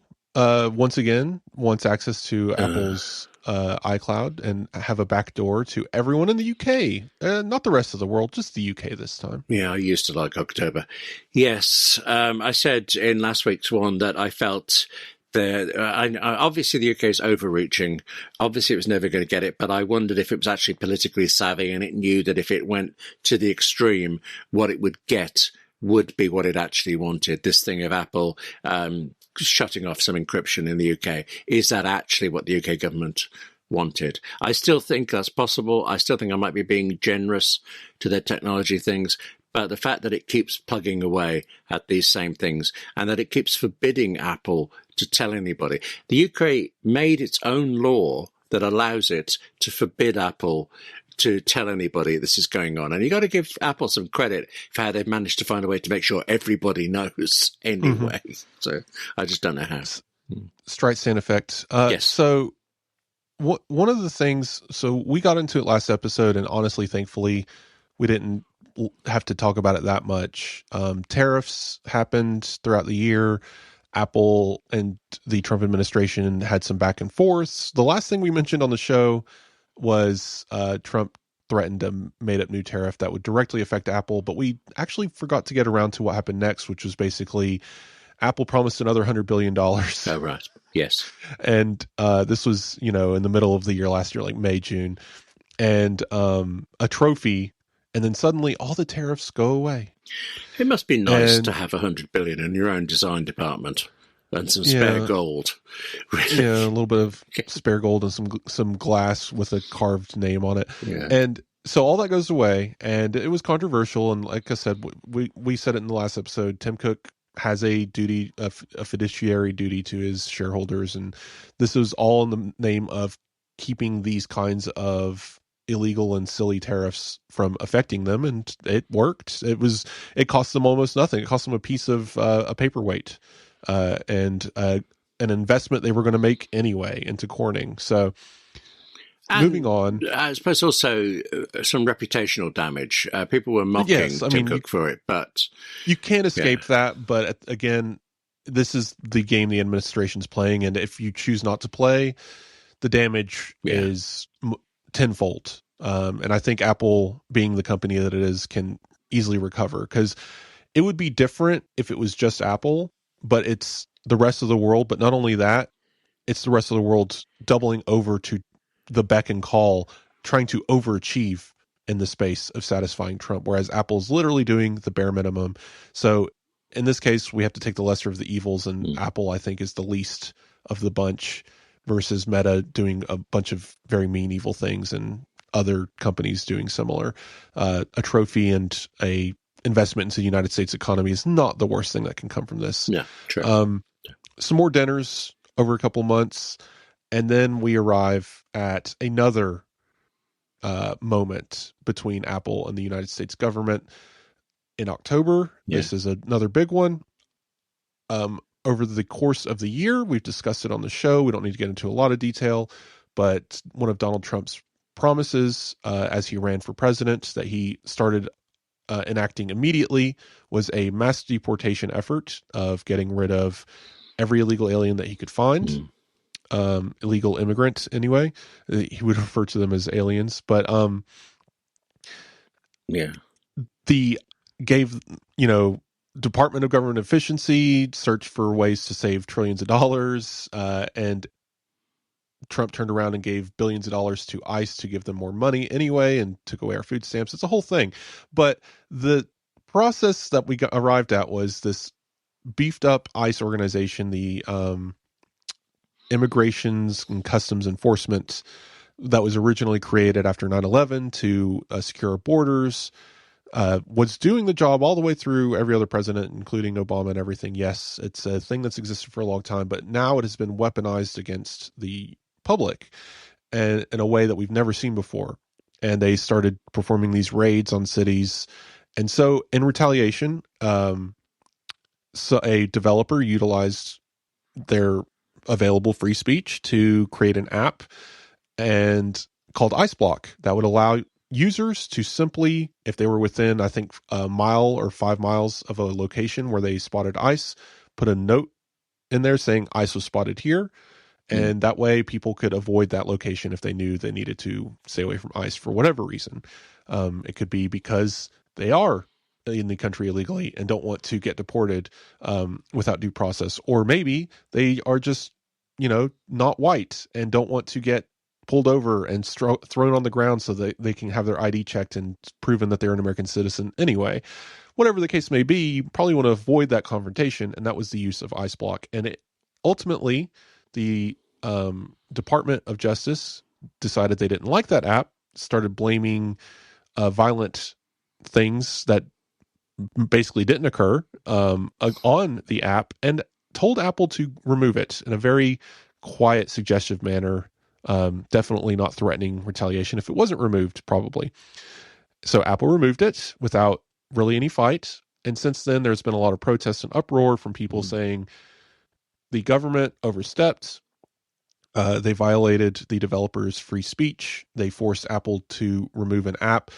once again, wants access to Apple's iCloud and have a backdoor to everyone in the UK. Not the rest of the world, just the UK this time. Yeah, I used to like October. Yes, I said in last week's one that I felt that obviously the UK is overreaching. Obviously it was never going to get it, but I wondered if it was actually politically savvy and it knew that if it went to the extreme, what it would get would be what it actually wanted. This thing of Apple shutting off some encryption in the UK. Is that actually what the UK government wanted? I still think that's possible. I still think I might be being generous to their technology things. But the fact that it keeps plugging away at these same things and that it keeps forbidding Apple to tell anybody. The UK made its own law that allows it to forbid Apple to tell anybody this is going on. And you got to give Apple some credit for how they've managed to find a way to make sure everybody knows anyway. Mm-hmm. So I just don't know how. Streisand effect. Yes. So one of the things, so we got into it last episode, and honestly, thankfully, we didn't have to talk about it that much. Tariffs happened throughout the year. Apple and the Trump administration had some back and forths. The last thing we mentioned on the show was Trump threatened a made-up new tariff that would directly affect Apple, but we actually forgot to get around to what happened next, which was basically Apple promised another $100 billion. Oh, right. Yes. And this was, in the middle of the year last year, like May, June, and a trophy. And then suddenly all the tariffs go away. It must be nice to have $100 billion in your own design department and some spare gold. Yeah, a little bit of spare gold and some glass with a carved name on it. Yeah. And so all that goes away, and it was controversial. And like I said, we said it in the last episode, Tim Cook has a duty, a fiduciary duty to his shareholders. And this was all in the name of keeping these kinds of illegal and silly tariffs from affecting them, and it worked. It cost them almost nothing. It cost them a piece of a paperweight and an investment they were going to make anyway into Corning. So moving on, I suppose also some reputational damage. People were mocking Tim Cook for it, but you can't escape that. But again, this is the game the administration's playing, and if you choose not to play, the damage is tenfold. And I think Apple, being the company that it is, can easily recover, because it would be different if it was just Apple, but it's the rest of the world. But not only that, it's the rest of the world doubling over to the beck and call, trying to overachieve in the space of satisfying Trump, whereas Apple's literally doing the bare minimum. So in this case, we have to take the lesser of the evils, and Apple, I think, is the least of the bunch, versus Meta doing a bunch of very mean, evil things and other companies doing similar. A trophy and a investment into the United States economy is not the worst thing that can come from this. Yeah, true. Some more dinners over a couple months, and then we arrive at another moment between Apple and the United States government in October. Yeah. This is another big one. Over the course of the year, we've discussed it on the show. We don't need to get into a lot of detail, but one of Donald Trump's promises as he ran for president that he started enacting immediately was a mass deportation effort of getting rid of every illegal alien that he could find, illegal immigrant anyway. He would refer to them as aliens, but the gave, Department of Government Efficiency searched for ways to save trillions of dollars, and Trump turned around and gave billions of dollars to ICE to give them more money anyway and took away our food stamps. It's a whole thing. But the process that we arrived at was this beefed up ICE organization, the Immigrations and Customs Enforcement, that was originally created after 9/11 to secure our borders, was doing the job all the way through every other president, including Obama and everything. Yes, it's a thing that's existed for a long time, but now it has been weaponized against the public and in a way that we've never seen before. And they started performing these raids on cities. And so in retaliation, so a developer utilized their available free speech to create an app and called IceBlock that would allow users to simply, if they were within, I think, a mile or 5 miles of a location where they spotted ICE, put a note in there saying ICE was spotted here. And that way people could avoid that location if they knew they needed to stay away from ICE for whatever reason. It could be because they are in the country illegally and don't want to get deported without due process. Or maybe they are just, not white and don't want to get pulled over and thrown on the ground so that they can have their ID checked and proven that they're an American citizen anyway. Whatever the case may be, you probably want to avoid that confrontation, and that was the use of IceBlock. And it ultimately, the Department of Justice decided they didn't like that app, started blaming violent things that basically didn't occur on the app, and told Apple to remove it in a very quiet, suggestive manner. Definitely not threatening retaliation if it wasn't removed, probably. So Apple removed it without really any fight. And since then, there's been a lot of protests and uproar from people saying the government overstepped. They violated the developers' free speech. They forced Apple to remove an app.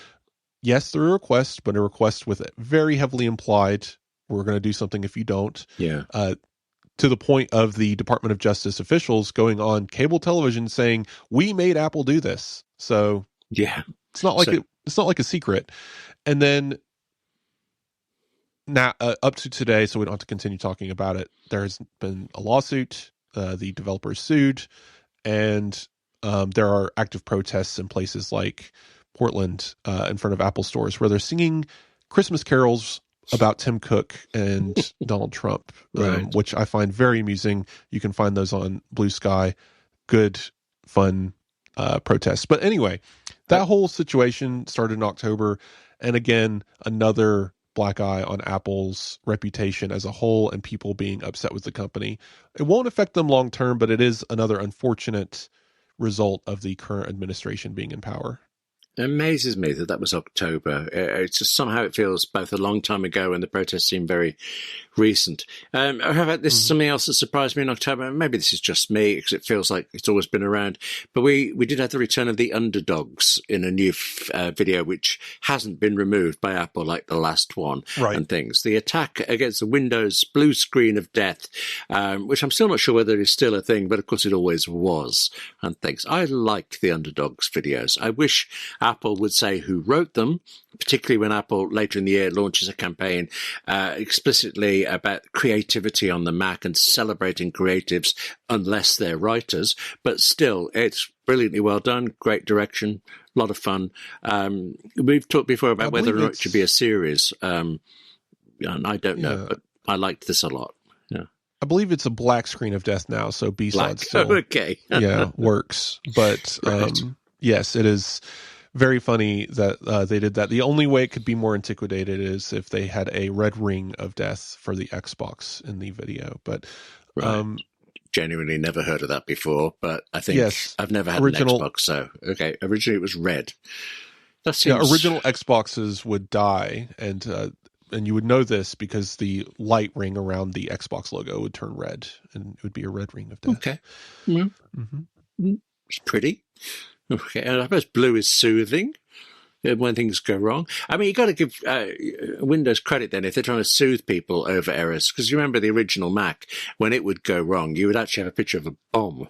Yes, through a request, but a request with it very heavily implied, we're going to do something if you don't. Yeah. To the point of the Department of Justice officials going on cable television saying, we made Apple do this. So yeah, it's not like a secret. And then now up to today, so we don't have to continue talking about it, there's been a lawsuit. The developers sued, and there are active protests in places like Portland in front of Apple stores where they're singing Christmas carols about Tim Cook and Donald Trump, which I find very amusing. You can find those on Blue Sky. Good, fun protests. But anyway, that whole situation started in October. And again, another black eye on Apple's reputation as a whole and people being upset with the company. It won't affect them long term, but it is another unfortunate result of the current administration being in power. It amazes me that was October. It's just somehow it feels both a long time ago and the protests seem very recent. How about this? Something else that surprised me in October. Maybe this is just me because it feels like it's always been around. But we did have the return of the underdogs in a new video, which hasn't been removed by Apple like the last one and things. The attack against the Windows blue screen of death, which I'm still not sure whether it is still a thing, but of course it always was and things. I liked the underdogs videos. I wish Apple would say who wrote them, particularly when Apple later in the year launches a campaign explicitly about creativity on the Mac and celebrating creatives unless they're writers. But still, it's brilliantly well done, great direction, a lot of fun. We've talked before about whether or not it should be a series, and I don't know, but I liked this a lot. Yeah. I believe it's a black screen of death now, so B-side still okay. works. But yes, it is very funny that they did that. The only way it could be more antiquated is if they had a red ring of death for the Xbox in the video. But genuinely never heard of that before, but I think I've never had an Xbox, so okay. Originally it was red. That seems... original Xboxes would die, and you would know this because the light ring around the Xbox logo would turn red, and it would be a red ring of death. Okay. Mm-hmm. It's pretty. Okay, and I suppose blue is soothing. when things go wrong. I mean, you got to give Windows credit then if they're trying to soothe people over errors. Because you remember the original Mac, when it would go wrong, you would actually have a picture of a bomb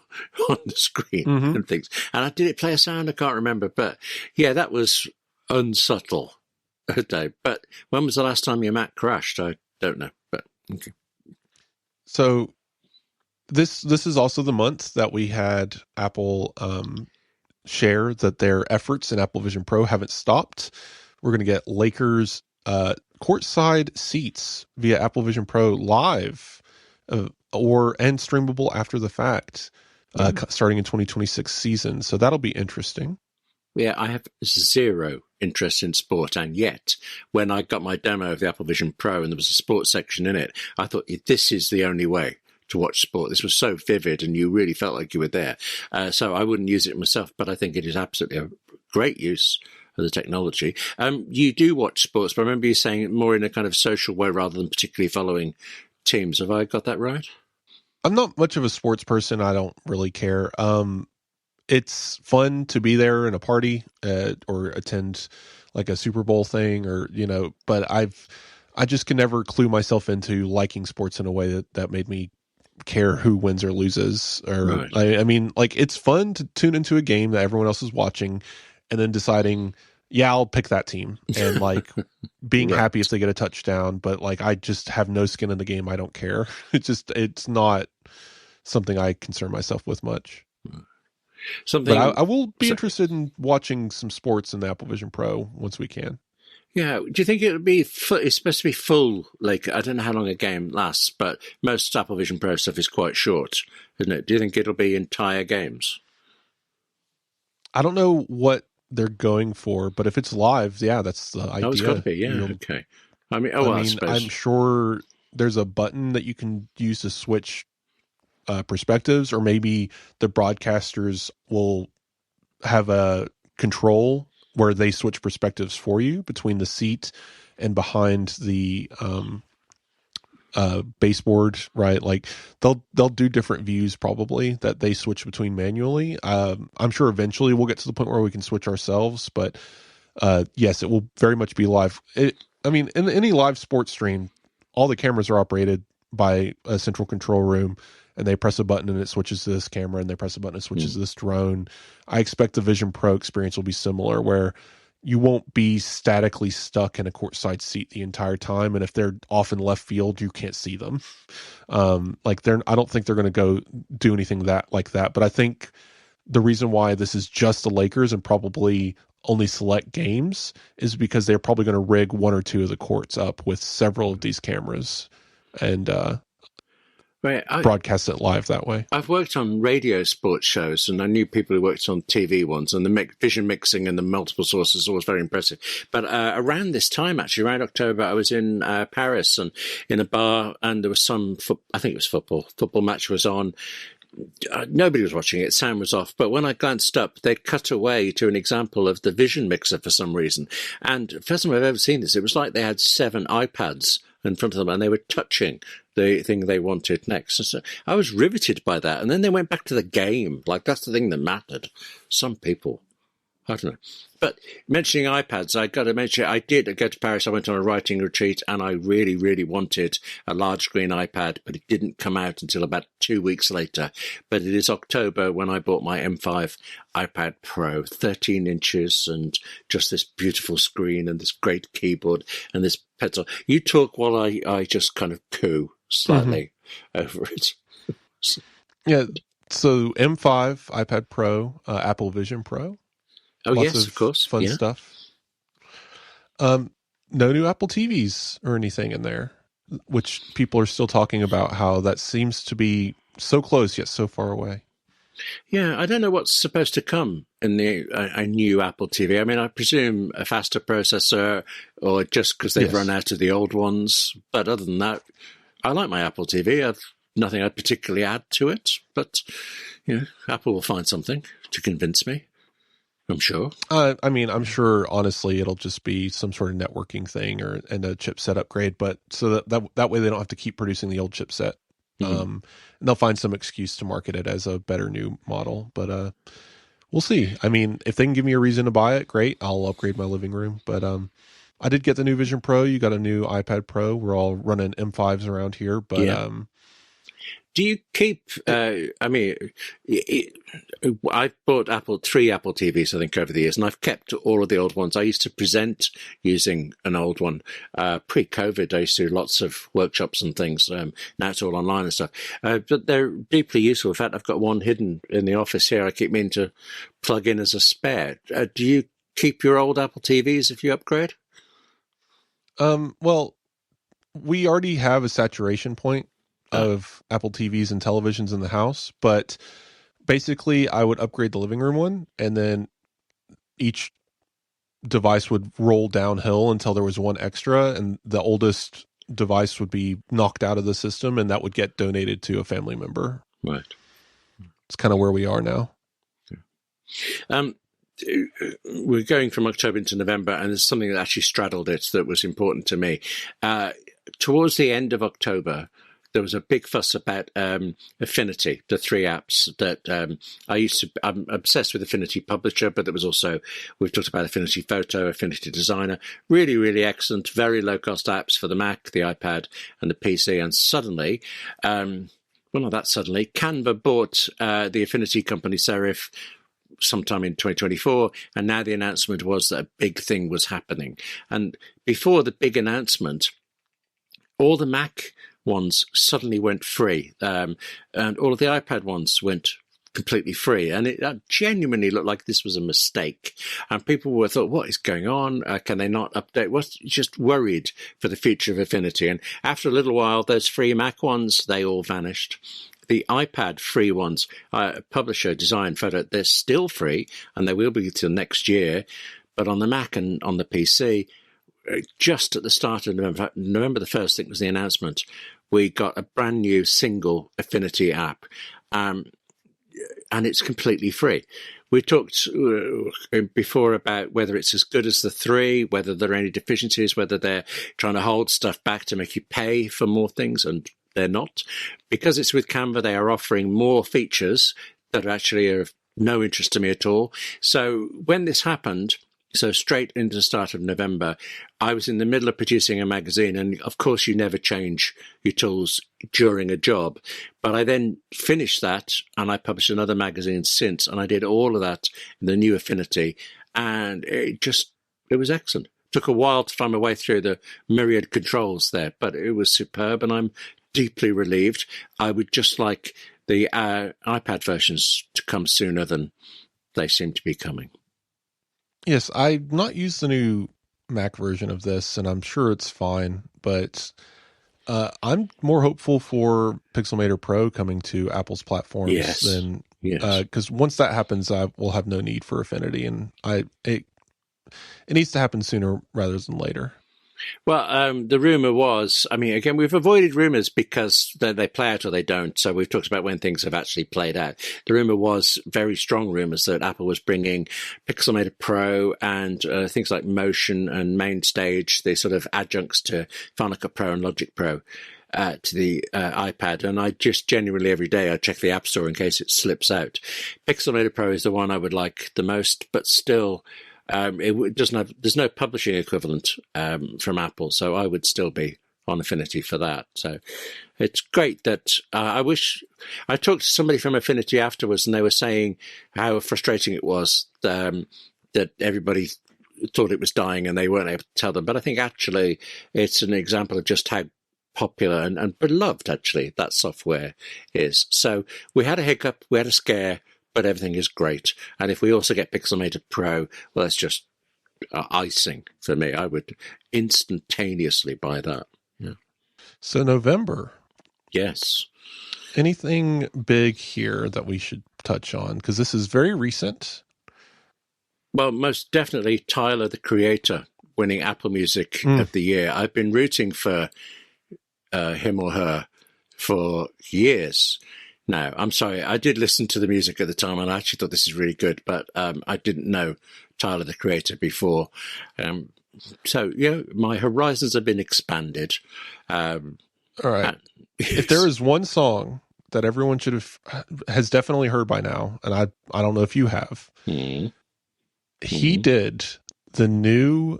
on the screen and things. And did it play a sound? I can't remember. But yeah, that was unsubtle. But when was the last time your Mac crashed? I don't know. But okay. So this is also the month that we had Apple share that their efforts in Apple Vision Pro haven't stopped. We're going to get Lakers courtside seats via Apple Vision Pro live and streamable after the fact starting in 2026 season. So that'll be interesting. Yeah, I have zero interest in sport, and yet when I got my demo of the Apple Vision Pro and there was a sports section in it, I thought this is the only way to watch sport. This was so vivid and you really felt like you were there. So I wouldn't use it myself, but I think it is absolutely a great use of the technology. You do watch sports, but I remember you saying it more in a kind of social way rather than particularly following teams. Have I got that right? I'm not much of a sports person. I don't really care. It's fun to be there in a party or attend like a Super Bowl thing but I just can never clue myself into liking sports in a way that made me care who wins or loses. Or right. I mean, like, it's fun to tune into a game that everyone else is watching and then deciding, yeah, I'll pick that team, and like being happy if they get a touchdown. But like, I just have no skin in the game. I don't care. It's not something I concern myself with much. But I will be interested in watching some sports in the Apple Vision Pro once we can. Yeah. Do you think it would be it's supposed to be full? Like, I don't know how long a game lasts, but most Apple Vision Pro stuff is quite short, isn't it? Do you think it'll be entire games? I don't know what they're going for, but if it's live, yeah, that's the idea. Oh, it's got to be, yeah. Okay. I mean, I'm sure there's a button that you can use to switch perspectives, or maybe the broadcasters will have a control where they switch perspectives for you between the seat and behind the baseboard, right? Like they'll do different views probably that they switch between manually. I'm sure eventually we'll get to the point where we can switch ourselves, but yes, it will very much be live. In any live sports stream, all the cameras are operated by a central control room, and they press a button and it switches to this camera, and they press a button and it switches to this drone. I expect the Vision Pro experience will be similar, where you won't be statically stuck in a courtside seat the entire time, and if they're off in left field, you can't see them. I don't think they're going to go do anything like that. But I think the reason why this is just the Lakers and probably only select games is because they're probably going to rig one or two of the courts up with several of these cameras and broadcast it live that way. I've worked on radio sports shows, and I knew people who worked on TV ones, and the vision mixing and the multiple sources was very impressive. But around this time, actually, around October, I was in Paris and in a bar, and there was I think it was football match was on. Nobody was watching it. Sound was off. But when I glanced up, they'd cut away to an example of the vision mixer for some reason. And first time I've ever seen this, it was like they had 7 iPads in front of them, and they were touching the thing they wanted next. So I was riveted by that. And then they went back to the game. Like, that's the thing that mattered. Some people, I don't know. But mentioning iPads, I got to mention, I did go to Paris. I went on a writing retreat, and I really, really wanted a large screen iPad, but it didn't come out until about 2 weeks later. But it is October when I bought my M5 iPad Pro, 13 inches, and just this beautiful screen and this great keyboard and this pencil. You talk while I just kind of coo slightly over it. Yeah. So M5 iPad Pro, Apple Vision Pro. Oh, lots yes, of course. Fun stuff. No new Apple TVs or anything in there, which people are still talking about how that seems to be so close yet so far away. Yeah, I don't know what's supposed to come in a new Apple TV. I mean, I presume a faster processor, or just because they've run out of the old ones. But other than that, I like my Apple TV. I've nothing I'd particularly add to it. But, Apple will find something to convince me, I'm sure. I'm sure, honestly, it'll just be some sort of networking thing and a chipset upgrade. But so that way they don't have to keep producing the old chipset. And they'll find some excuse to market it as a better new model. But We'll see. I mean, if they can give me a reason to buy it, great. I'll upgrade my living room. But I did get the new Vision Pro. You got a new iPad Pro. We're all running M5s around here. But do you keep? I've bought three Apple TVs, I think, over the years, and I've kept all of the old ones. I used to present using an old one. Pre-COVID, I used to do lots of workshops and things. Now it's all online and stuff. But they're deeply useful. In fact, I've got one hidden in the office here. I keep meaning to plug in as a spare. Do you keep your old Apple TVs if you upgrade? Well, we already have a saturation point of Apple TVs and televisions in the house, but basically I would upgrade the living room one, and then each device would roll downhill until there was one extra, and the oldest device would be knocked out of the system, and that would get donated to a family member. Right. It's kind of where we are now. We're going from October into November, and there's something that actually straddled it that was important to me. Towards the end of October, there was a big fuss about Affinity, the three apps that I'm obsessed with Affinity Publisher, but there was also, we've talked about Affinity Photo, Affinity Designer, really, really excellent, very low-cost apps for the Mac, the iPad, and the PC. And suddenly, well, not that suddenly, Canva bought the Affinity company Serif sometime in 2024, and now the announcement was that a big thing was happening. And before the big announcement, all the Mac ones suddenly went free, and all of the iPad ones went completely free, and it genuinely looked like this was a mistake, and people were thought, what is going on? Can they not update? Was just worried for the future of Affinity. And after a little while, those free Mac ones, they all vanished. The iPad free ones, Publisher, Design, Photo, they're still free, and they will be till next year. But on the Mac and on the PC, just at the start of November the 1st, I think was the announcement, we got a brand new single Affinity app, and it's completely free. We talked before about whether it's as good as the three, whether there are any deficiencies, whether they're trying to hold stuff back to make you pay for more things, and they're not. Because it's with Canva, they are offering more features that actually are of no interest to me at all. So when this happened, so straight into the start of November, I was in the middle of producing a magazine, and of course you never change your tools during a job. But I then finished that, and I published another magazine since, and I did all of that in the new Affinity, and it was excellent. It took a while to find my way through the myriad controls there, but it was superb, and I'm deeply relieved. I would just like the iPad versions to come sooner than they seem to be coming. Yes, I've not used the new Mac version of this, and I'm sure it's fine, but I'm more hopeful for Pixelmator Pro coming to Apple's platforms than because once that happens, I will have no need for Affinity, and it needs to happen sooner rather than later. Well, the rumor was, I mean, again, we've avoided rumors because they play out or they don't. So we've talked about when things have actually played out. The rumor was very strong rumors that Apple was bringing Pixelmator Pro and things like Motion and Main Stage, the sort of adjuncts to Final Cut Pro and Logic Pro, to the iPad. And I just genuinely every day I check the App Store in case it slips out. Pixelmator Pro is the one I would like the most, but still, it doesn't have. There's no publishing equivalent from Apple, so I would still be on Affinity for that. So it's great that I wish I talked to somebody from Affinity afterwards, and they were saying how frustrating it was that everybody thought it was dying and they weren't able to tell them. But I think actually it's an example of just how popular and beloved actually that software is. So we had a hiccup, we had a scare, but everything is great. And if we also get Pixelmator Pro, well, that's just icing for me. I would instantaneously buy that. Yeah. So November. Yes. Anything big here that we should touch on? Because this is very recent. Well, most definitely Tyler, the Creator, winning Apple Music of the Year. I've been rooting for him or her for years. No, I'm sorry. I did listen to the music at the time, and I actually thought this is really good, but I didn't know Tyler, the Creator, before. So, my horizons have been expanded. All right. If there is one song that everyone has definitely heard by now, and I don't know if you have. Mm. He did the new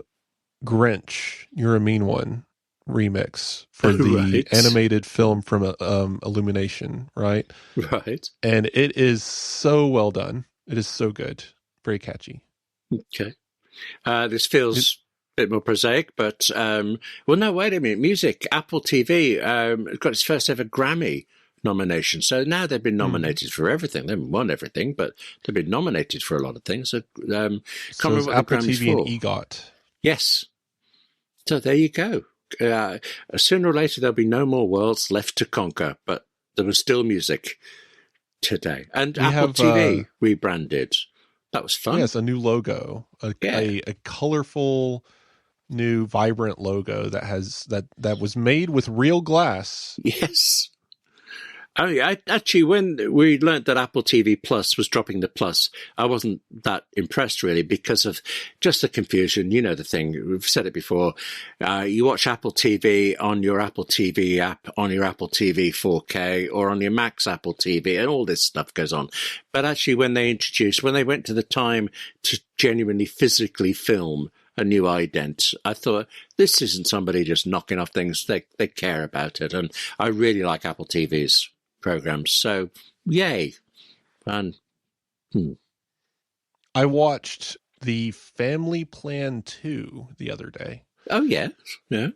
Grinch, You're a Mean One remix for the animated film from Illumination, right? Right. And it is so well done. It is so good. Very catchy. Okay. This feels a bit more prosaic, but well, no, wait a minute. Music, Apple TV got its first ever Grammy nomination. So now they've been nominated for everything. They haven't won everything, but they've been nominated for a lot of things. So, can't remember what Apple the Grammys TV for. and EGOT. Yes. So there you go. Sooner or later, there'll be no more worlds left to conquer, but there was still music today. And Apple TV rebranded. That was fun. Yes, a new logo, a colorful, new, vibrant logo that was made with real glass. Yes. Oh, yeah. Actually, when we learned that Apple TV Plus was dropping the plus, I wasn't that impressed really because of just the confusion. You know the thing. We've said it before. You watch Apple TV on your Apple TV app, on your Apple TV 4K, or on your Mac's Apple TV, and all this stuff goes on. But actually, when they went to the time to genuinely physically film a new ident, I thought, this isn't somebody just knocking off things. They care about it. And I really like Apple TV's programs. So, yay. Fun. I watched the Family Plan 2 the other day. Oh, yeah. Yeah.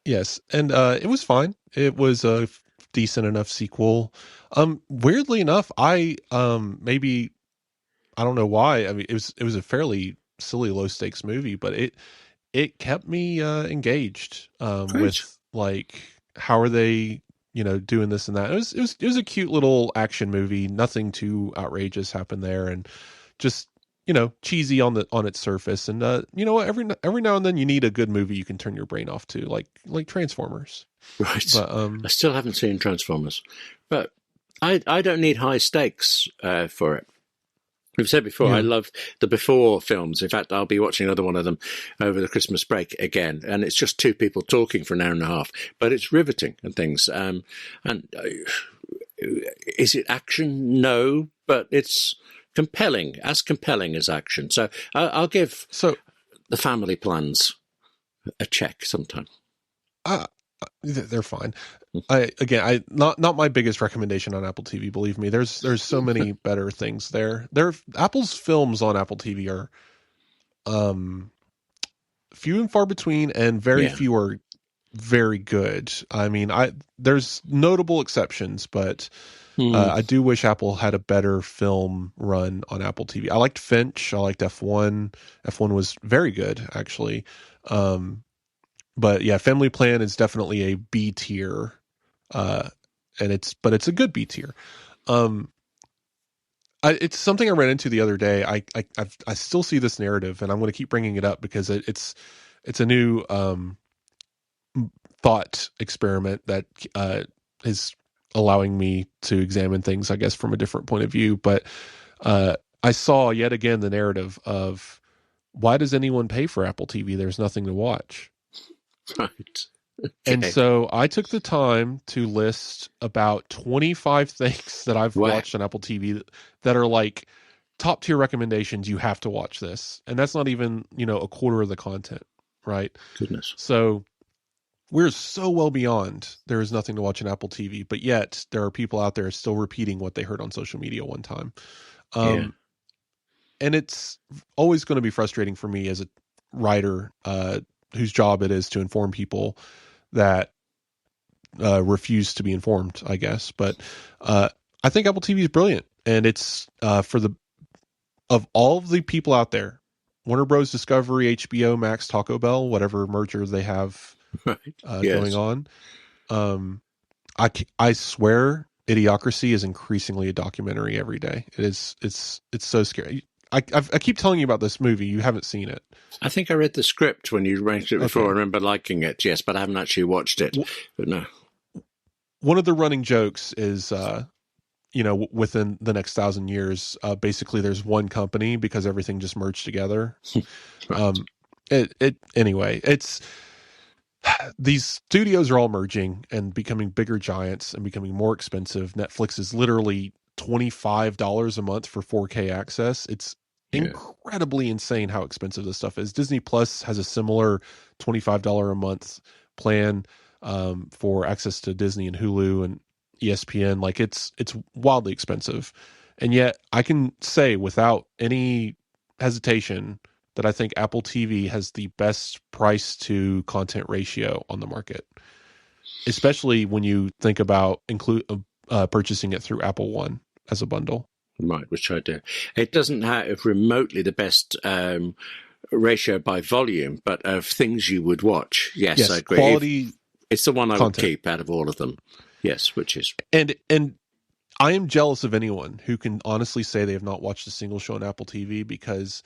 Yes. And it was fine. It was a decent enough sequel. Weirdly enough, I maybe, I don't know why. I mean, it was a fairly silly low stakes movie, but it kept me engaged with like, how are they, doing this and that. It was a cute little action movie. Nothing too outrageous happened there, and just cheesy on its surface. And every now and then you need a good movie you can turn your brain off to, like Transformers. Right. But I still haven't seen Transformers, but I don't need high stakes for it. We've said before, I love the before films. In fact, I'll be watching another one of them over the Christmas break again. And it's just two people talking for an hour and a half, but it's riveting and things. Is it action? No, but it's compelling as action. So I'll give the Family Plans a check sometime. They're fine. Not my biggest recommendation on Apple TV. Believe me, there's so many better things there. Apple's films on Apple TV are few and far between, and very few are very good. I mean, there's notable exceptions, but I do wish Apple had a better film run on Apple TV. I liked Finch. I liked F1. F1 was very good, actually. But yeah, Family Plan is definitely a B tier, and it's a good B tier. It's something I ran into the other day. I still see this narrative, and I'm going to keep bringing it up because it's a new thought experiment that is allowing me to examine things, I guess, from a different point of view. But I saw yet again the narrative of, why does anyone pay for Apple TV? There's nothing to watch. Right. Okay. And so I took the time to list about 25 things that I've watched on Apple TV that are like top tier recommendations. You have to watch this. And that's not even, a quarter of the content, right? Goodness. So we're so well beyond there is nothing to watch on Apple TV, but yet there are people out there still repeating what they heard on social media one time. And it's always going to be frustrating for me as a writer, whose job it is to inform people that refuse to be informed, I guess. But I think Apple TV is brilliant, and it's of all of the people out there, Warner Bros. Discovery, HBO Max, Taco Bell, whatever merger they have going on. I swear, Idiocracy is increasingly a documentary every day. It's so scary. I keep telling you about this movie. You haven't seen it. I think I read the script when you arranged it before. Okay. I remember liking it, yes, but I haven't actually watched it. But no. One of the running jokes is, within the next 1,000 years, basically there's one company because everything just merged together. Right. Anyway, these studios are all merging and becoming bigger giants and becoming more expensive. Netflix is literally $25 a month for 4K access. It's incredibly insane how expensive this stuff is. Disney Plus has a similar $25 a month plan for access to Disney and Hulu and ESPN. Like it's wildly expensive. And yet I can say without any hesitation that I think Apple TV has the best price to content ratio on the market, especially when you think about purchasing it through Apple One as a bundle. Right, which I do. It doesn't have remotely the best ratio by volume, but of things you would watch. Yes, I agree. Quality. It's the one I would keep out of all of them. Yes, which is. And I am jealous of anyone who can honestly say they have not watched a single show on Apple TV, because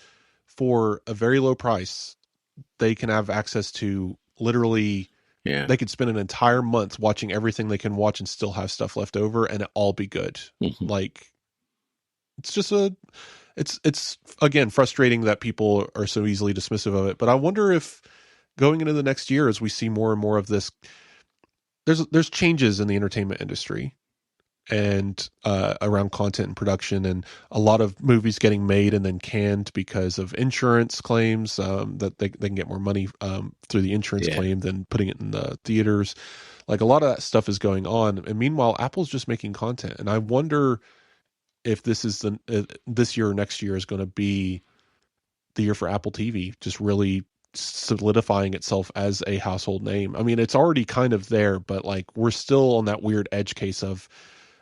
for a very low price, they can have access to literally, they could spend an entire month watching everything they can watch and still have stuff left over and it all be good. Mm-hmm. Like, it's just it's again, frustrating that people are so easily dismissive of it. But I wonder if going into the next year, as we see more and more of this, there's changes in the entertainment industry and around content and production, and a lot of movies getting made and then canned because of insurance claims, that they can get more money through the insurance claim than putting it in the theaters. Like, a lot of that stuff is going on, and meanwhile Apple's just making content. And I wonder if this is this year or next year is going to be the year for Apple TV, just really solidifying itself as a household name. I mean, it's already kind of there, but like, we're still on that weird edge case of,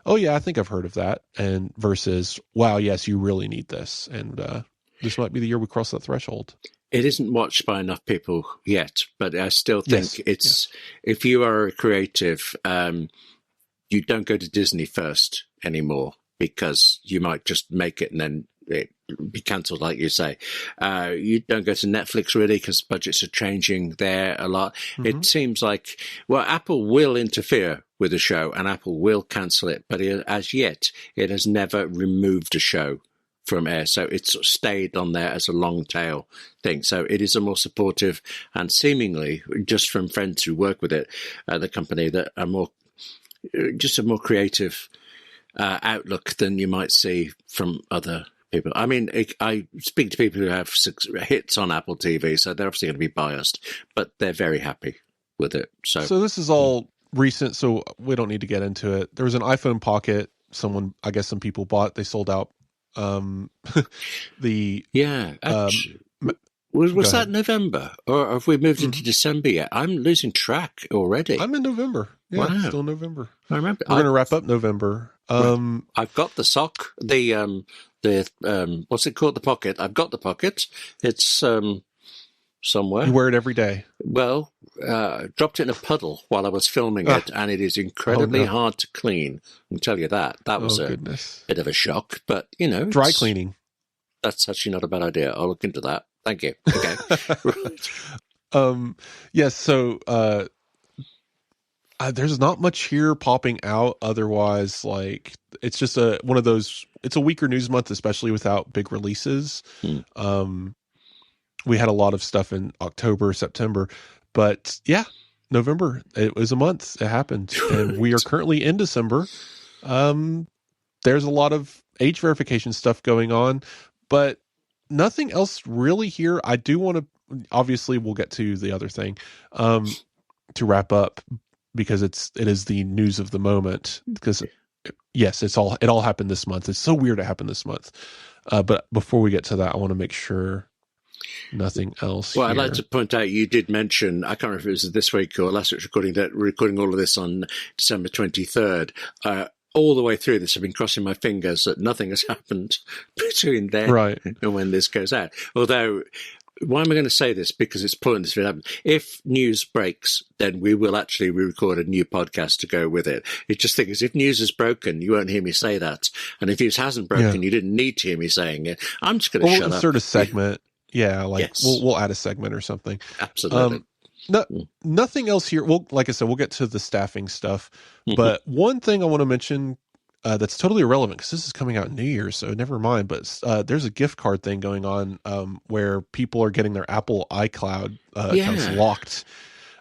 oh yeah, I think I've heard of that, and versus, wow, yes, you really need this. And this might be the year we cross that threshold. It isn't watched by enough people yet, but I still think if you are a creative, you don't go to Disney first anymore, because you might just make it and then it be cancelled, like you say. You don't go to Netflix really, because budgets are changing there a lot. Mm-hmm. It seems like, well, Apple will interfere with a show and Apple will cancel it, but as yet, it has never removed a show from air. So it's stayed on there as a long tail thing. So it is a more supportive, and seemingly, just from friends who work with it, the company, that are more, just a more creative outlook than you might see from other people. I mean, I speak to people who have hits on Apple TV, so they're obviously going to be biased, but they're very happy with it. So this is all recent, so we don't need to get into it. There was an iPhone Pocket. Some people bought. They sold out. Was that November, or have we moved into December yet? I'm losing track already. I'm in November. Yeah, wow. Still November. I remember. We're going to wrap up November. I've got the sock, the what's it called? The Pocket. I've got the Pocket. It's somewhere. You wear it every day. Well, dropped it in a puddle while I was filming it, and it is incredibly hard to clean. I can tell you that. That was a bit of a shock, but you know, dry cleaning. That's actually not a bad idea. I'll look into that. Thank you. Okay. Yes. So there's not much here popping out. Otherwise, like, it's just one of those. It's a weaker news month, especially without big releases. We had a lot of stuff in October, September, but yeah, November. It was a month. It happened, and we are currently in December. There's a lot of age verification stuff going on, but nothing else really here. I do want to, obviously we'll get to the other thing to wrap up, because it is the news of the moment, because yes, it all happened this month. It's so weird it happened this month. But before we get to that, I want to make sure nothing else. Well, I'd like to point out, you did mention, I can't remember if it was this week or last week's recording, that we're recording all of this on December 23rd. All the way through this, I've been crossing my fingers that nothing has happened between then and when this goes out. Although, why am I going to say this? Because it's important this will happen. If news breaks, then we will actually re-record a new podcast to go with it. It's just things, if news is broken, you won't hear me say that. And if news hasn't broken, you didn't need to hear me saying it. I'm just going to shut up. We'll insert a segment. Yeah, like we'll add a segment or something. Absolutely. Nothing else here. Well, like I said, we'll get to the staffing stuff. But one thing I want to mention that's totally irrelevant, because this is coming out New Year's, so never mind. But there's a gift card thing going on where people are getting their Apple iCloud accounts locked.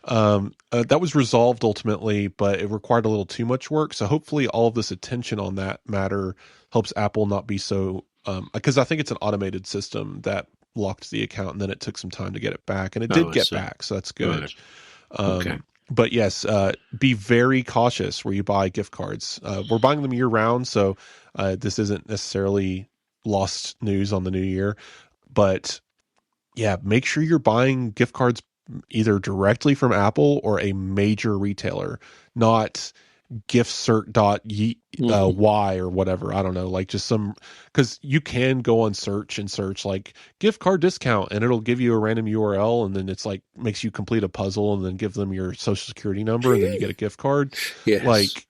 That was resolved ultimately, but it required a little too much work. So hopefully all of this attention on that matter helps Apple not be so, because I think it's an automated system that locked the account and then it took some time to get it back, and it did get back. So that's good. Right. Okay. But yes, be very cautious where you buy gift cards. We're buying them year round, so this isn't necessarily lost news on the new year. But yeah, make sure you're buying gift cards either directly from Apple or a major retailer, not giftcert.y or whatever. I don't know, like just some, because you can go on search and search like gift card discount and it'll give you a random URL and then it's like makes you complete a puzzle and then give them your social security number and then you get a gift card. Yes. Like,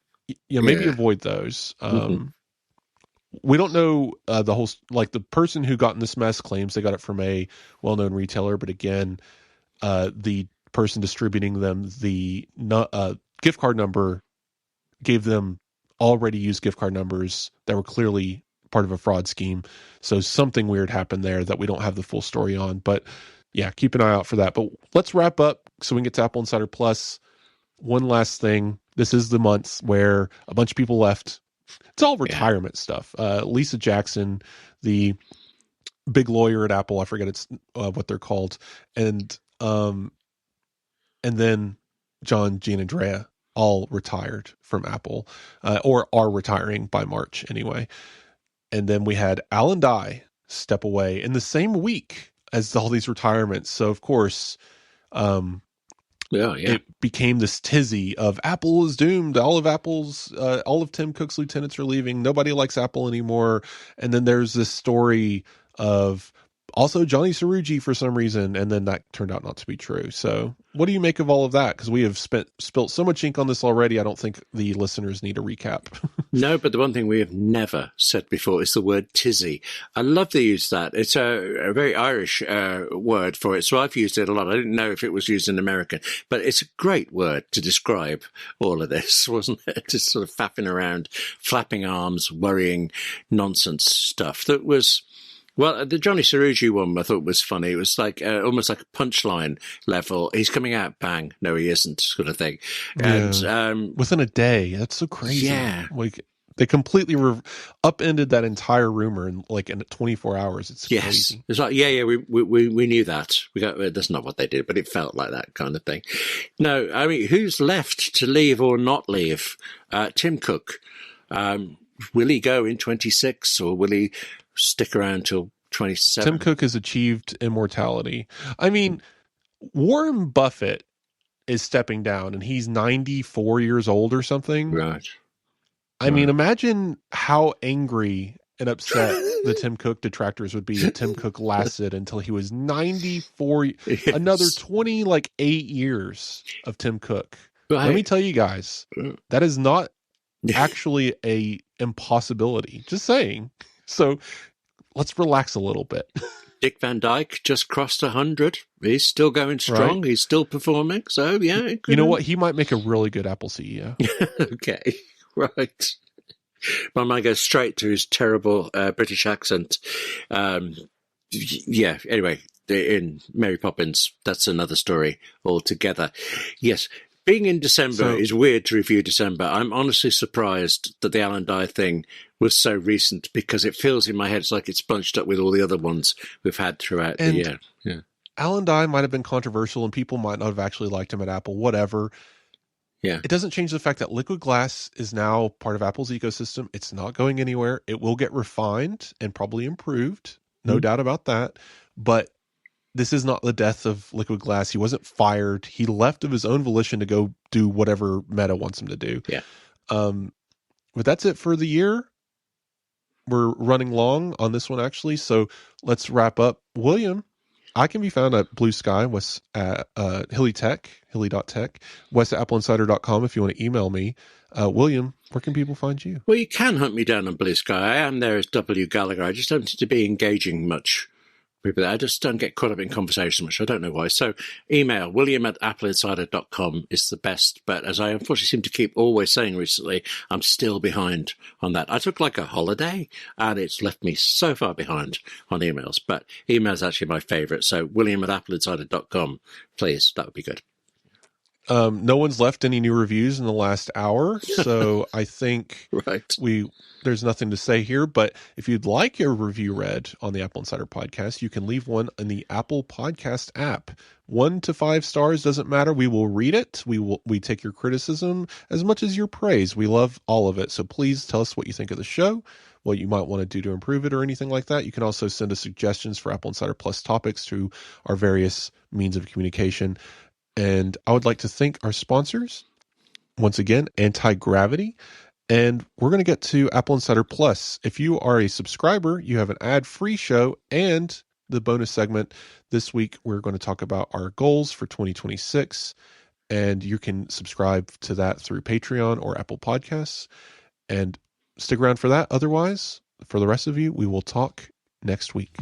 maybe avoid those. We don't know the whole, like the person who got in this mess claims they got it from a well-known retailer, but again, the person distributing them the gift card number gave them already used gift card numbers that were clearly part of a fraud scheme. So something weird happened there that we don't have the full story on. But yeah, keep an eye out for that. But let's wrap up so we can get to Apple Insider Plus. One last thing. This is the month where a bunch of people left. It's all retirement stuff. Lisa Jackson, the big lawyer at Apple, I forget it's what they're called, and then John, Gene, and Drea all retired from Apple, or are retiring by March anyway. And then we had Alan Dye step away in the same week as all these retirements. So of course, it became this tizzy of Apple is doomed. All of Tim Cook's lieutenants are leaving. Nobody likes Apple anymore. And then there's this story of also Johnny Cerrugi for some reason, and then that turned out not to be true. So what do you make of all of that? Because we have spilt so much ink on this already, I don't think the listeners need a recap. No, but the one thing we have never said before is the word tizzy. I love to use that. It's a very Irish word for it, so I've used it a lot. I didn't know if it was used in American, but it's a great word to describe all of this, wasn't it? Just sort of faffing around, flapping arms, worrying nonsense stuff that was... Well, the Johnny Cerrugi one I thought was funny. It was like almost like a punchline level. He's coming out, bang, no, he isn't, sort of thing. And within a day, that's so crazy. Yeah, like they completely upended that entire rumor in 24 hours. It's crazy. It's like we knew that. That's not what they did, but it felt like that kind of thing. No, I mean, who's left to leave or not leave? Tim Cook. Will he go in 26 or will he stick around till 27? Tim Cook has achieved immortality. I mean, Warren Buffett is stepping down and he's 94 years old or something. Right. I mean, imagine how angry and upset the Tim Cook detractors would be that Tim Cook lasted until he was 94. Yes. Another 8 years of Tim Cook. Right. Let me tell you guys, that is not actually a impossibility. Just saying. So let's relax a little bit. Dick Van Dyke just crossed 100. He's still going strong. Right. He's still performing. So, yeah. You know what? He might make a really good Apple CEO. Okay. Right. My mind goes straight to his terrible British accent. Anyway, in Mary Poppins, that's another story altogether. Yes. Being in December is weird to review December. I'm honestly surprised that the Alan Dye thing was so recent because it feels in my head it's like it's bunched up with all the other ones we've had throughout the year. Yeah. Alan Dye might have been controversial and people might not have actually liked him at Apple, whatever. Yeah. It doesn't change the fact that Liquid Glass is now part of Apple's ecosystem. It's not going anywhere. It will get refined and probably improved. No doubt about that. But this is not the death of Liquid Glass. He wasn't fired. He left of his own volition to go do whatever Meta wants him to do. Yeah. But that's it for the year. We're running long on this one, actually. So let's wrap up. William, I can be found at Blue Sky, Wes at hilly.tech, Wes at appleinsider.com if you want to email me. William, where can people find you? Well, you can hunt me down on Blue Sky. I am there as W. Gallagher. I just don't seem to be engaging much. I just don't get caught up in conversation much. I don't know why. So email william@appleinsider.com is the best. But as I unfortunately seem to keep always saying recently, I'm still behind on that. I took like a holiday and it's left me so far behind on emails. But email is actually my favorite. So william@appleinsider.com, please. That would be good. No one's left any new reviews in the last hour, so I think Right. there's nothing to say here. But if you'd like your review read on the Apple Insider Podcast, you can leave one in the Apple Podcast app. 1 to 5 stars doesn't matter. We will read it. We take your criticism as much as your praise. We love all of it. So please tell us what you think of the show, what you might want to do to improve it, or anything like that. You can also send us suggestions for Apple Insider Plus topics through our various means of communication. And I would like to thank our sponsors, once again, Anti-Gravity. And we're going to get to Apple Insider Plus. If you are a subscriber, you have an ad-free show and the bonus segment. This week, we're going to talk about our goals for 2026. And you can subscribe to that through Patreon or Apple Podcasts. And stick around for that. Otherwise, for the rest of you, we will talk next week.